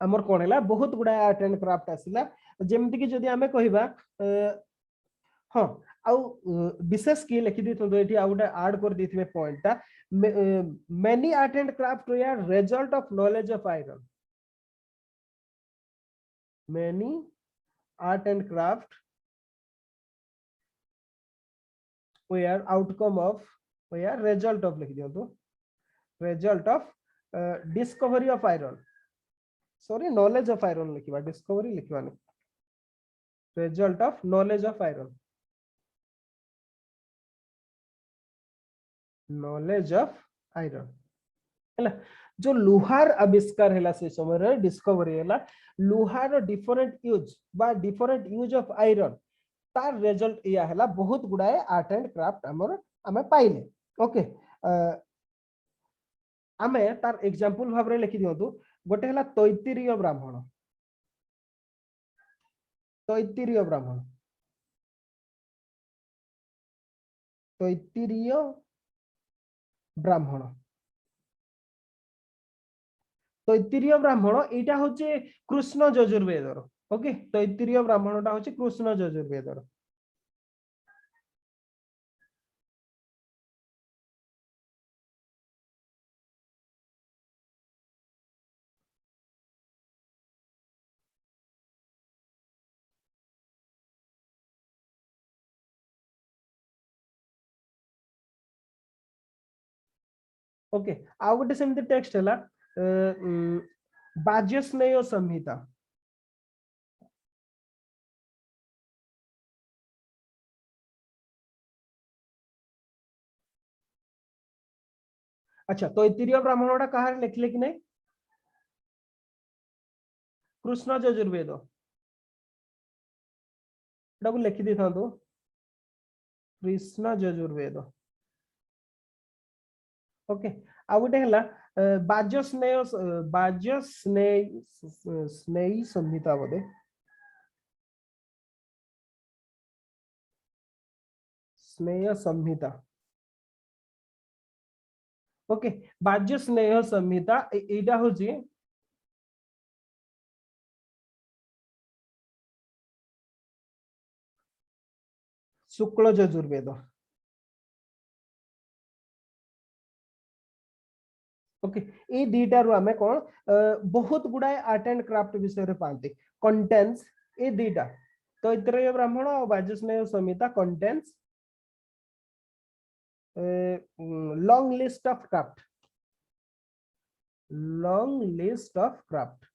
हमर कोन हैला बहुत गुडा आर्ट एंड क्राफ्ट आसिला जेमति कि जदि हमें कहिबा हां आउ विशेष की लिखि दिथो एठी आउडा ऐड कर दिथिबे पॉइंटटा many art and craft were result of knowledge of iron many art and craft were outcome of were result of लिख दियो तो result of discovery of iron sorry knowledge of iron लिखिबा discovery लिखिबानी result of knowledge of iron knowledge of iron हैला जो लुहार आविष्कार हैला से समय रे डिस्कवरी हैला लुहार डिफरेंट यूज बा डिफरेंट यूज ऑफ आयरन तार रिजल्ट या हैला बहुत गुडाए आर्ट एंड क्राफ्ट हमर हमें पाइले ओके आमे तार एग्जांपल भाव रे लिखि दियंतु गोटे हैला तैत्तिरीय ब्राह्मण तैत्तिरीय ब्राह्मण तैत्तिरीय ब्राह्मण तैत्तिरीय ब्राह्मण एटा होचे कृष्ण यजुर्वेदर ओके तैत्तिरीय ब्राह्मणटा होचे कृष्ण यजुर्वेदर ओके आ गोटे सेमते टेक्स्ट हैला वाजस्नेय संहिता अच्छा तैत्तिरीय ब्राह्मणटा कहार लिखले कि नहीं कृष्ण यजुर्वेद एटाको लिखि देथांतो कृष्ण यजुर्वेद ओके आ गोटे हैला वाजस्नेय स्नेही संहिता बोधे स्नेह संहिता ओके वाज्य स्नेह संहिता एटा होची शुक्ल यजुर्वेद ओके ए दीटा रु हमें कोन बहुत गुडा आर्ट एंड क्राफ्ट विषय रे पांती कंटेंट्स ए दीटा तैत्तिरीय ब्राह्मण और वाजस्नेय संहिता contents long list of craft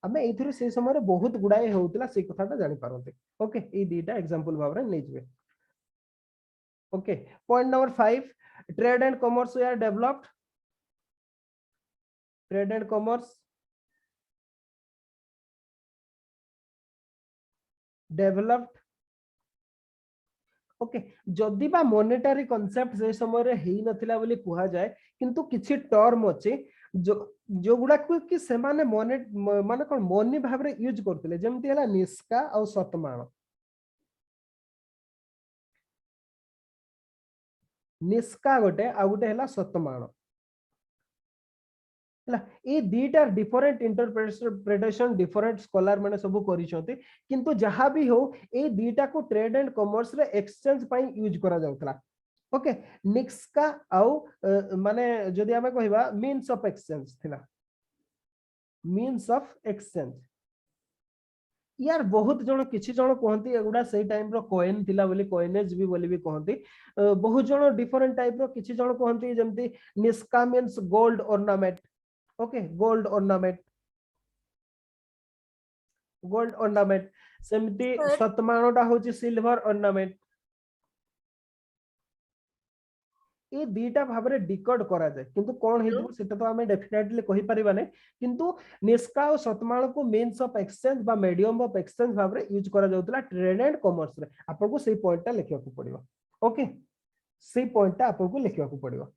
हमें एथुरे से समय रे बहुत गुडाए होउतला से कथाटा जानि पारंते ओके ए दीटा एग्जांपल भाव रे नै जबे okay point number 5 trade and commerce we are developed trade and commerce developed okay जदि बा मॉनेटरी कांसेप्ट से समय रे हेई नथिला बोली कुहा जाय किंतु किछि टर्म अछि जो गुडा कि से माने माने कोन मनी भाव रे यूज करथिले जेमति हला निष्का और शतमान निष्का गोटे आ गोटे हला शतमान ए दीटा डिफरेंट इंटरप्रिटेशन डिफरेंट स्कॉलर माने सब करिसोते किंतु जहां भी हो ए दीटा को ट्रेड एंड कॉमर्स रे एक्सचेंज पई यूज करा जाउतला ओके निक्सका आउ माने जदि हमें कहिबा मीन्स ऑफ एक्सचेंज थिला मीन्स ऑफ एक्सचेंज यार बहुत जण किछि जण कहंती एगुडा सेही टाइम रो कॉइन थिला बोली कॉइनेज भी बोली भी कहंती बहुत जण डिफरेंट टाइप रो किछि जण कहंती जेमति निस्का means gold ornament okay gold ornament gold ornament सेमती Sir. शतमानटा होची सिल्वर ऑर्नामेंट ये दीटा भाव में डिकोड करा जाए किंतु कौन हेतु सेटा तो हमें डेफिनेटली कहि परिबा नै किंतु निष्का और शतमान को मीन्स ऑफ एक्सचेंज बा मीडियम ऑफ एक्सचेंज भाव में यूज करा जाउतला ट्रेड एंड कॉमर्स रे आपन को सेही पॉइंटटा लिखिया को पड़िबो ओके सेही पॉइंटटा आपन को लिखिया को पड़िबो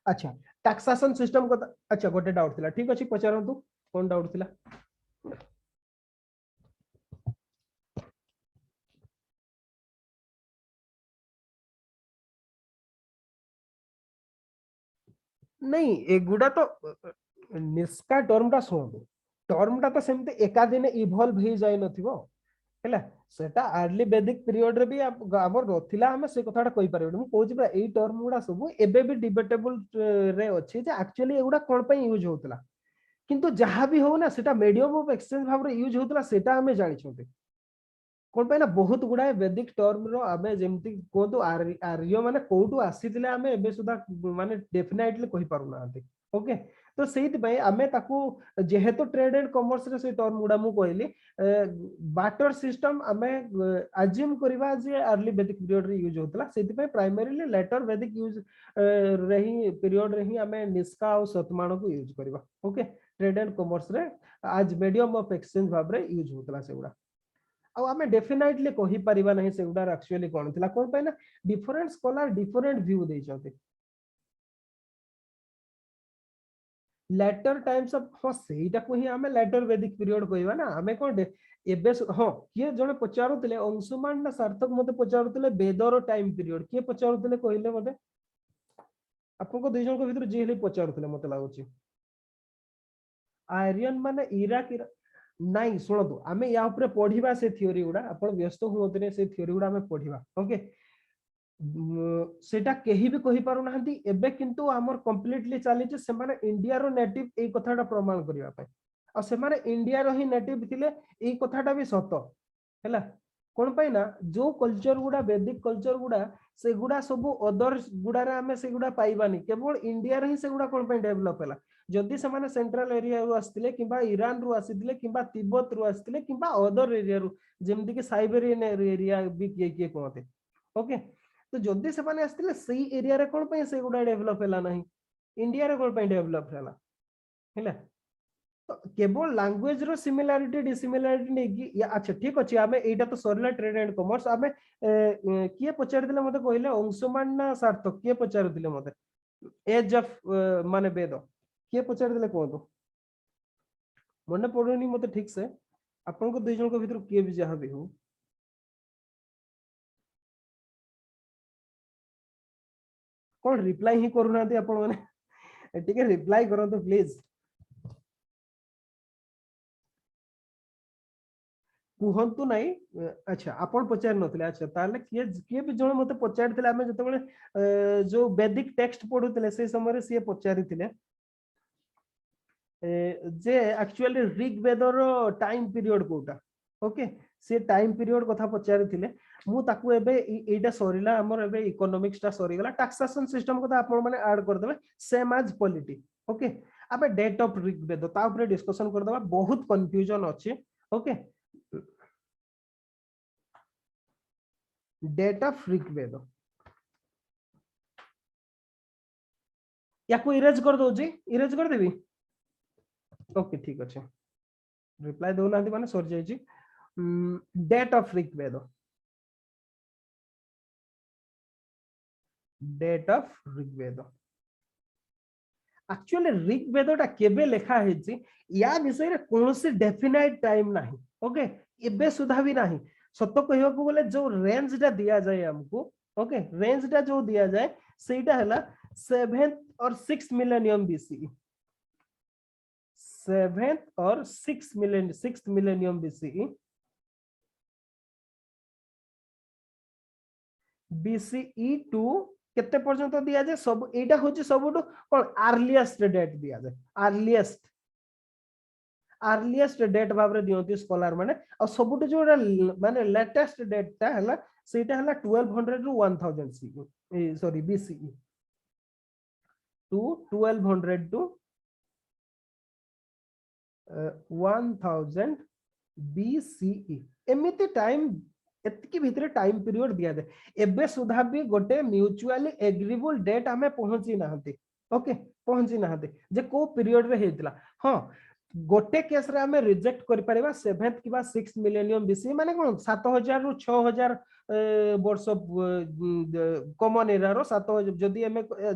अच्छा टैक्सेशन सिस्टम को अच्छा गोटे डाउट थिला ठीक अछि पचारंतु कोन डाउट थिला नहीं एगुडा तो निष्का टर्मटा सुनतु टर्मटा तो सेमते एका दिन इवॉल्व ही जाय नथिबो हैला सेटा अर्ली वैदिक पीरियड रे भी हमर रथिला हम से कथाटा कहि परबे मु कहूची बा एई टर्म गुडा सब एबे भी डिबेटेबल रे अछि जे एक्चुअली एगुडा कोन पय यूज होतला किंतु जहां भी हो ना सेटा मीडियम ऑफ एक्सचेंज भाव रे यूज होतला सेटा हमें जानि छथि कोन पय ना बहुत गुडा वैदिक टर्म रो आमे जेमति कोंतु आर्य माने कोटु आसीतिले आमे एबे सुदा माने डेफिनेटली कहि पारु ना ओके तो सेहित पय आमे ताकू जेहेतु ट्रेड एंड कॉमर्स रे से टर्म गुडा मु कहली बाटर सिस्टम आमे अज्यूम करबा जे अर्ली वैदिक पीरियड रे यूज होतला सेहित पय प्राइमरीली लेटर वैदिक यूज रही पीरियड रे ही आमे निष्का और शतमान को यूज करबा ओके ट्रेड एंड कॉमर्स रे आज मीडियम ऑफ एक्सचेंज भाव रे यूज होतला सेगुडा आमे डेफिनेटली कहि परिबा नहीं से उडार एक्चुअली कोन थिला कोन पय ना डिफरेंट स्कॉलर डिफरेंट व्यू दे छथि लेटर टाइम्स ऑफ हो सेटा को ही हमें लेटर वैदिक पीरियड कहबा ना हमें कोन एबे हो किए जने पचारुतले अंशुमान ना सार्थक मते पचारुतले वेदर टाइम पीरियड किए पचारुतले कहिले मते आपन को दुई जन को भीतर जेले पचारुतले मते लागुची आर्यन माने इराक नहीं शुणु आम या ऊपर पढ़िबा से थ्योरी गुडा आपण व्यस्त हुंतने से थ्योरी गुडा आम पढ़िबा ओके सेटा केही भी कहि पारु नाहंती एबे किंतु हमर कंप्लीटली चली जे से माने इंडिया रो नेटिव ए कथाटा प्रमाण करिवा पय आ से माने इंडिया रो ही नेटिव थिले ए कथाटा भी सत हैला कोन पय ना जो कल्चर गुडा वैदिक कल्चर गुडा से गुडा सब अदर गुडा रे हमें से गुडा पाइबानी केवल इंडिया रे ही से गुडा कोन पय डेवलप हैला जदि से माने सेंट्रल एरिया रु आस्तिले किबा ईरान रु आसितिले किबा तिब्बत रु आस्तिले किबा अदर एरिया रु जेमति कि साइबेरियन एरिया भी के कहते ओके तो जदि से माने आस्तिले सेही एरिया रे कोन पय से गुडा डेवलप हैला नाही इंडिया रे कोन पय डेवलप हैला हैला तो केवल लैंग्वेज रो सिमिलरिटी डिसिमिलरिटी नै कि या अच्छा ठीक अछि आमे एटा तो सरला ट्रेड एंड कॉमर्स आमे किए पचार दिले मते कहले अंशुमान ना सार्थक किए पचार दिले मते एज ऑफ माने वेद किए पचार दिले कोन मने पडोनी मते ठीक से आपन को दुई जन को भीतर किए भी जहा भी हो कोन रिप्लाई ही करू ना दे आपन माने ठीक है रिप्लाई करो तो प्लीज कुहंतु नहीं अच्छा आपण पचार नथिले अच्छा ताले किए भी जण मते पचार थिले हमें जते बेले जो वैदिक टेक्स्ट पढुथिले से समय रे से पचारि थिले जे एक्चुअली ऋग्वेद रो टाइम पीरियड कोटा ओके से टाइम पीरियड कथा पचारि थिले मु ताकू एबे एटा सरीला हमर एबे इकोनॉमिक्स टा सरी गला टैक्सेशन सिस्टम कथा आपण माने ऐड कर देबे सेम एज पॉलिटी ओके अबे डेट ऑफ ऋग्वेद ता ऊपर डिस्कशन कर देबा बहुत कंफ्यूजन अछि ओके डेट ऑफ ऋग्वेद या को इरेज कर दो जी इरेज कर देबी ओके ठीक अछि रिप्लाई दो नांती माने सर जाई जी date of Rigveda date of Rigveda actually ऋग्वेदटा केबे लेखा हेछि या विषय रे कोनोसी डेफिनाइट टाइम नाही ओके एबे सुधा भी नाही सत्य कहबा को बोले जो रेंज टा दिया जाए हमको ओके रेंज टा जो दिया जाए सेटा हला 7th और 6th मिलेनियम बीसीई 7th और 6th millennium BCE BCE to केते पर्यंत दिया जाए सब एटा होची सबटो कोन अर्लीएस्ट डेट दिया जाए अर्लीएस्ट डेट भाबरे दियंती स्कॉलर माने और सबटो जो माने लेटेस्ट डेट ता हला सेटा हला 1200 to 1000 C sorry BCE to 1200 to 1000 BCE एमिति टाइम एतकी भितरे टाइम पीरियड दिया दे एबे सुधा भी गोटे म्यूचुअली एग्रीबल डेट हमें पहुंची नाहंती ओके पहुंची नाहंती जे को पीरियड रे हेतला हां गोटे केस रे हमें रिजेक्ट करि परिबा 7th किबा 6th मिलेनियम बीसी माने कोन 7000 रु 6000 वर्ष कॉमन एरा रो 7000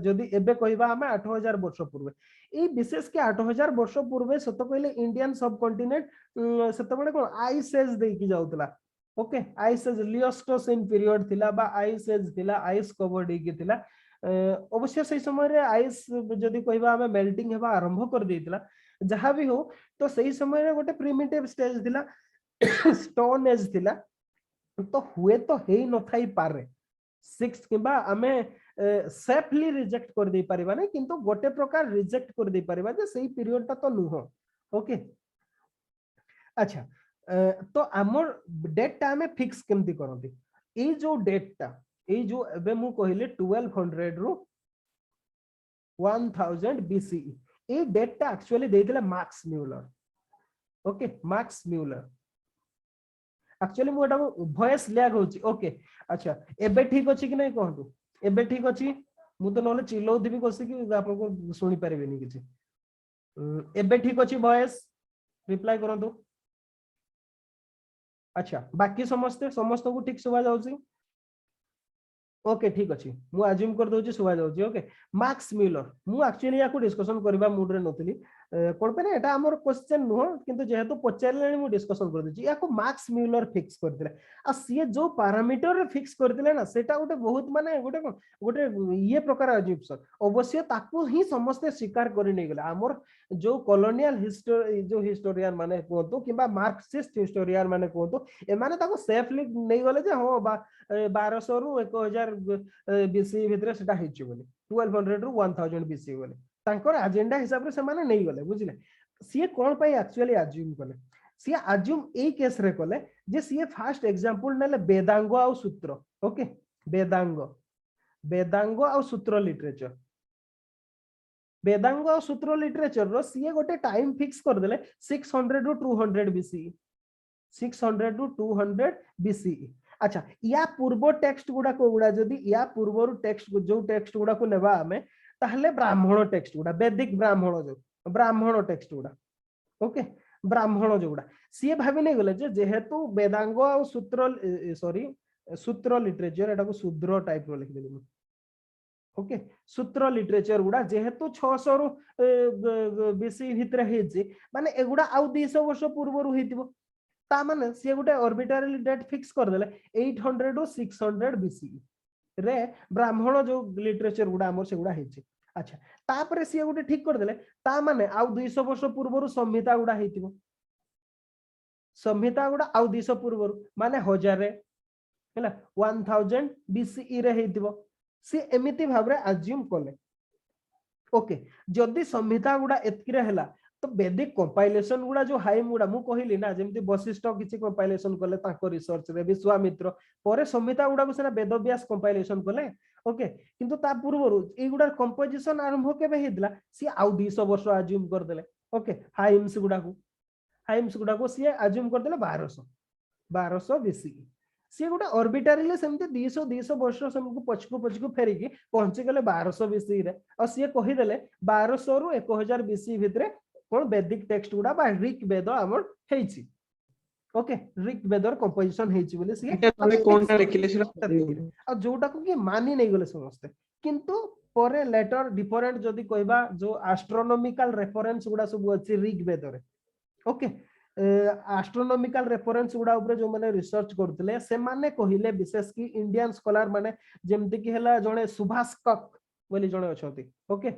जदी एबे कहबा हमें 8000 वर्ष पूर्वे ए विशेष के 8000 वर्ष पूर्वे सत कहले इंडियन सब कॉन्टिनेंट सत बडे कोन आइस एज देई की जाउतला ओके आइस एज लियोस्टोसिन पीरियड थिला बा आइस एज थिला आइस कवर्ड की थिला अवश्य से समय रे आइस जदी कहबा हमें मेल्टिंग हेबा आरंभ कर देतिला जहां भी हो तो सही समय रे गोटे प्रिमिटिव स्टेज थिला स्टोन एज थिला तो हुए तो हेई न थाई पारे 6 किबा हमें सेफली रिजेक्ट कर दे परिबा नै किंतु गोटे प्रकार रिजेक्ट कर दे परिबा जे सही पीरियड ता तो नुह ओके अच्छा तो हमर डेट ता हमें फिक्स केमती करंती ए जो डेट ता ए जो एबे मु कहिले 1200 रु 1000 BCE ए डेट ता एक्चुअली देथिले Max Muller okay Max Muller actually मोटा वॉइस लैग होची ओके अच्छा एबे ठीक अछि कि नै कहंतु एबे ठीक अछि मु तो नले चिल्लो दिबी कोसी कि आपन को सुनी पारेबेनी किछि एबे ठीक अछि वॉइस रिप्लाई करंतु अच्छा बाकी समस्त को ठीक सुबा जाउची ओके ठीक अछि मु अज्यूम कर दोची सुबा जाउची ओके मार्क्स म्यूलर मु एक्चुअली याको डिस्कशन करबा मूड रे नथिली कोन पे एटा हमर क्वेश्चन नो किंतु जेहेतु पचारले मु डिस्कशन कर दोची याको मार्क्स म्यूलर फिक्स करथिले आ सी जो पैरामीटर रे फिक्स करथिले ना सेटा गोटे बहुत माने गोटे ये प्रकार अज्यूम्पशन अवश्य ताको ही समस्त स्वीकार करि नै गेला हमर जो कॉलोनियल हिस्टोरी जो हिस्टोरियन माने कोतो किबा मार्क्सिस्ट हिस्टोरियन माने कोतो ए माने ताको सेफली नै गले जे हो 1200 रु 1000 बीसी भितरे सेटा हिची बोली 1200 रु 1000 बीसी बोली तांकर एजेंडा हिसाब रे से माने नै गले बुझिले सी कोन पई एक्चुअली अज्यूम कले सी अज्यूम ए केस रे कले जे सी फर्स्ट एग्जांपल नेले वेदांग आ सूत्र ओके वेदांग आ सूत्र लिटरेचर वेदांग आ सूत्र लिटरेचर रो सी गोटे टाइम फिक्स कर देले 600 टू 200 बीसी 600 टू 200 बीसी अच्छा या पूर्व टेक्स्ट गुडा को गुडा जदी या पूर्वरु टेक्स्ट जो टेक्स्ट गुडा को नेबा हमें ताहले ब्राह्मण टेक्स्ट गुडा वैदिक ब्राह्मण जो ब्राह्मण टेक्स्ट गुडा ओके ब्राह्मण जो गुडा सी भाबी नै गले जे जेहेतु वेदांग आ सूत्र सॉरी सूत्र लिटरेचर एटा को शूद्र टाइप रो लिख देली ओके सूत्र लिटरेचर गुडा जेहेतु 600 रु बीसी भितरे हेछि माने एगुडा आउ 200 वर्ष पूर्वरु हेतिबो ता माने से गोटे आर्बिट्ररी डेट फिक्स कर देले 800 टू 600 बीसी रे ब्राह्मण जो लिटरेचर गुडा हमर से गुडा हेछि अच्छा तापरे से गोटे ठीक कर देले ता माने आउ 200 वर्ष पूर्वरु संहिता गुडा हेतिबो संहिता गुडा आउ 200 पूर्वरु माने 1000 रे हैला 1000 बीसी रे हेतिबो से एमिति भाबरे अज्यूम करले ओके जदी संहिता गुडा एतकी रे हैला तो वैदिक कंपाइलेशन गुडा जो हाइम गुडा मु कहिली ना जेमति वशिष्ठ किछि कंपाइलेशन करले ताको रिसर्च रे विश्वामित्र परे संहिता गुडा को सेना वेदव्यास कंपाइलेशन करले ओके किंतु ता पूर्वरु ए गुडा कंपोजिशन आरंभ केबे हेतला सी आउ 200 वर्ष अज्यूम कर देले ओके हाइम्स गुडा को सी अज्यूम कर देले 1200 बीसी सी गोटे ऑर्बिटरीले सेमते 200 वर्ष समको पछकु फेरी की पहुंची गले 1200 बीसी रे और सी कहि देले 1200 रु 1000 बीसी भितरे कोन वैदिक टेक्स्ट गुडा बा ऋग वेद हमर हेछि ओके ऋग वेदर कंपोजिशन हेछि बोले सी तमे कोनटा लिखिले से आ जोटा को कि मानी नै गले समस्त किंतु परे लेटर डिफरेंट जदी कहबा जो एस्ट्रोनॉमिकल रेफरेंस गुडा सब अछि ऋग वेद रे ओके एस्ट्रोनॉमिकल रेफरेंस गुडा ऊपर जो माने रिसर्च करथिले से माने कहिले विशेष की इंडियन स्कॉलर माने जेमति कि हला जणे सुभाष कक बोली जणे अछथि ओके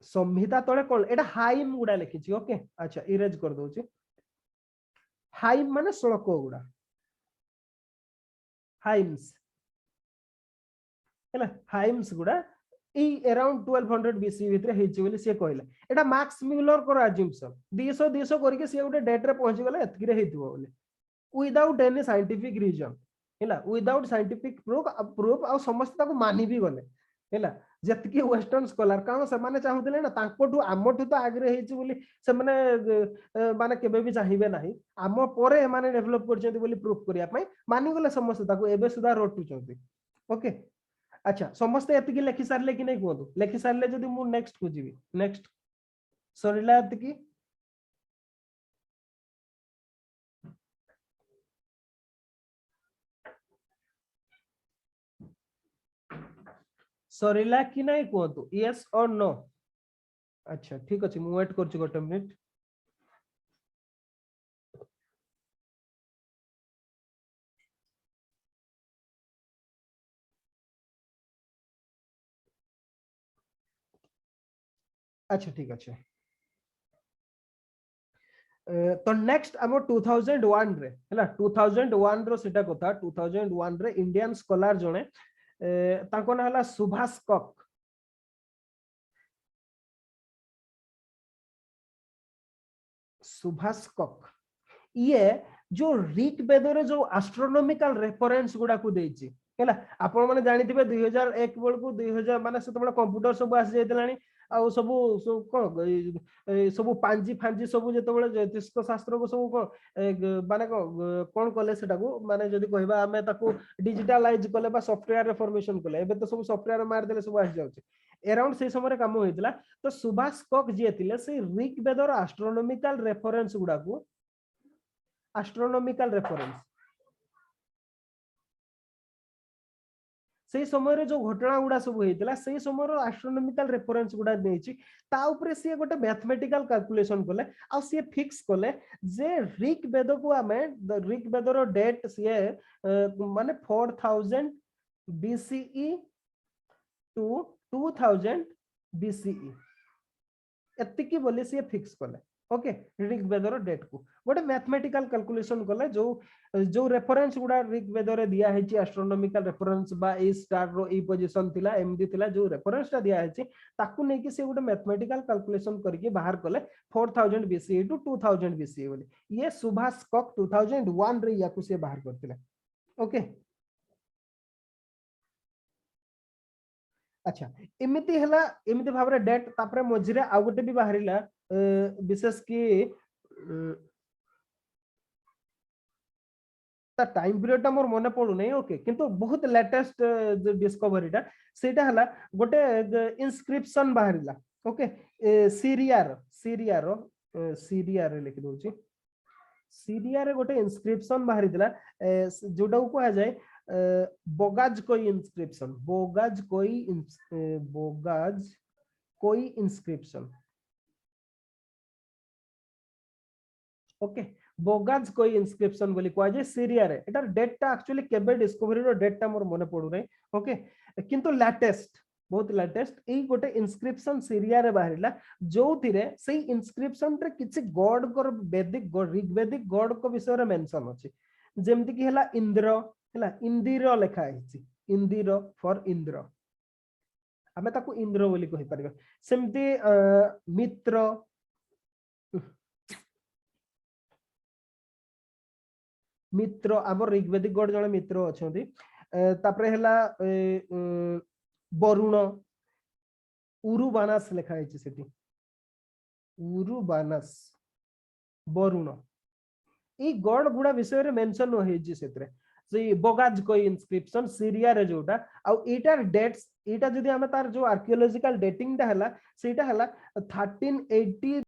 संहिता तळे कोन एटा हाइम गुडा लिखिछि ओके अच्छा इरेज कर दोछि हाइम माने श्लोक गुडा हाइम्स हैला हाइम्स गुडा ई अराउंड 1200 बीसी भितरे हेछि बोली से कहले एटा मार्क्स म्यूलर को अज्यूम्पशन 200 करके से गोटे डेट रे पहुंची गले एतकी रे हेतिबो बोले विदाउट एनी साइंटिफिक रीजन हैला विदाउट साइंटिफिक प्रूफ आ समस्त ताको मानि भी गले हैला जतकी वेस्टर्न स्कॉलर कारण से माने चाहुतले ना तांकोठु आमठु तो आग्रे हेछि बोली से माने माने केबे भी चाहिबे नाही आम परे माने डेवलप करछन्ती बोली प्रूफ करिया पई मानि गले समस्त ताको एबे सुधा रोटुचन्ती ओके अच्छा समस्त एतिकी लेखि सारले कि नै कोदु लेखि सारले जदी मु नेक्स्ट को जीवी नेक्स्ट सरिला एतिकी सरिला कि नै कोदु यस और नो अच्छा ठीक अछि मु वेट करछि गोटे मिनिट अच्छा ठीक अछि तो नेक्स्ट हम 2001 रे हैला 2001 रो सेटा कथा 2001 रे इंडियन स्कॉलर जने ताको ना हला सुभाष कक ये जो ऋग वेद रे जो एस्ट्रोनॉमिकल रेफरेंस गुडा को देछि हैला आपण माने जानि थिबे 2001 बेल को 2000 माने से तबला कंप्यूटर सब आसी जायतलानी आ सब कोन सब पांजी फांजी सब जेतबेले ज्योतिष शास्त्र को सब माने कोन कले सेटा को माने जदी कहबा हमें ताको डिजिटलाइज कले बा सॉफ्टवेयर रिफॉर्मेशन कले एबे तो सब सॉफ्टवेयर मार देले सब आसी जाउछ अराउंड से समय काम होइतला तो सुभाष कक जे थिले से ऋग वेद रो एस्ट्रोनॉमिकल रेफरेंस गुडा को एस्ट्रोनॉमिकल रेफरेंस से समय जो घटना गुडा सब होइतला से समय रो एस्ट्रोनॉमिकल रेफरेंस गुडा देछि ता ऊपर से गोटे मैथमेटिकल कैलकुलेशन कले आ से फिक्स कले जे ऋग वेद को हमें ऋग वेद रो डेट से माने 4000 BCE टू 2000 BCE एतिकी बोले से फिक्स कले ओके ऋग वेद रो डेट को गोटे मैथमेटिकल कैलकुलेशन कले जो रेफरेंस गुडा ऋग वेद रे दिया हेछि एस्ट्रोनॉमिकल रेफरेंस बा ए स्टार रो ए पोजीशन थिला एमडी थिला जो रेफरेंस ता दिया हेछि ताकू नै कि से गोटे मैथमेटिकल कैलकुलेशन करके बाहर कले 4000 BCE टू 2000 BCE बोली ये सुभाष कक 2001 रे याकू से बाहर करथिला ओके अच्छा एमिति हला एमिति भाबरे डेट तापरे मझिरे आ गोटे भी बाहरिला विशेष की ता टाइम पीरियड ता मोर मने पडु नै ओके किंतु बहुत लेटेस्ट डिस्कवरीटा सेटा हला गोटे इंस्क्रिप्शन बाहरिला ओके सीरिया रे लिखि दोछि सीरिया रे गोटे इंस्क्रिप्शन बाहरिला जोटा को कहा जाय बोगाज कोई इंस्क्रिप्शन ओके बोगाज कोई इंस्क्रिप्शन बोली कह जाय सीरिया रे एटार डेट ता एक्चुअली केबे डिस्कवरी रो डेट ता मोर मने पडु नै ओके किंतु लेटेस्ट बहुत लेटेस्ट ए गोटे इंस्क्रिप्शन सीरिया रे बाहरिला जो थिरे सेही इंस्क्रिप्शन रे किछि गॉड को वैदिक गॉड ऋग्वेदिक गॉड को विषय रे मेंशन अछि जेमति कि हला इंद्र हला इंदिर लेखा है इंदिर फॉर इंद्र हमें ताको इंद्र बोली कहि परिबा सेमति मित्र मित्र आम ऋग्वेदिक गॉड जने मित्र अछंती तापरे हला वरुण उरुबानस लेखा है सेठी उरुबानस वरुण ई गॉड गुडा विषय रे मेंशन होई जे सेतरे से बोगाज कोई इंस्क्रिप्शन सीरिया रे जोटा आ एटार डेट्स एटा जदी हम तार जो आर्कियोलॉजिकल डेटिंग दा हला सेटा हला 1380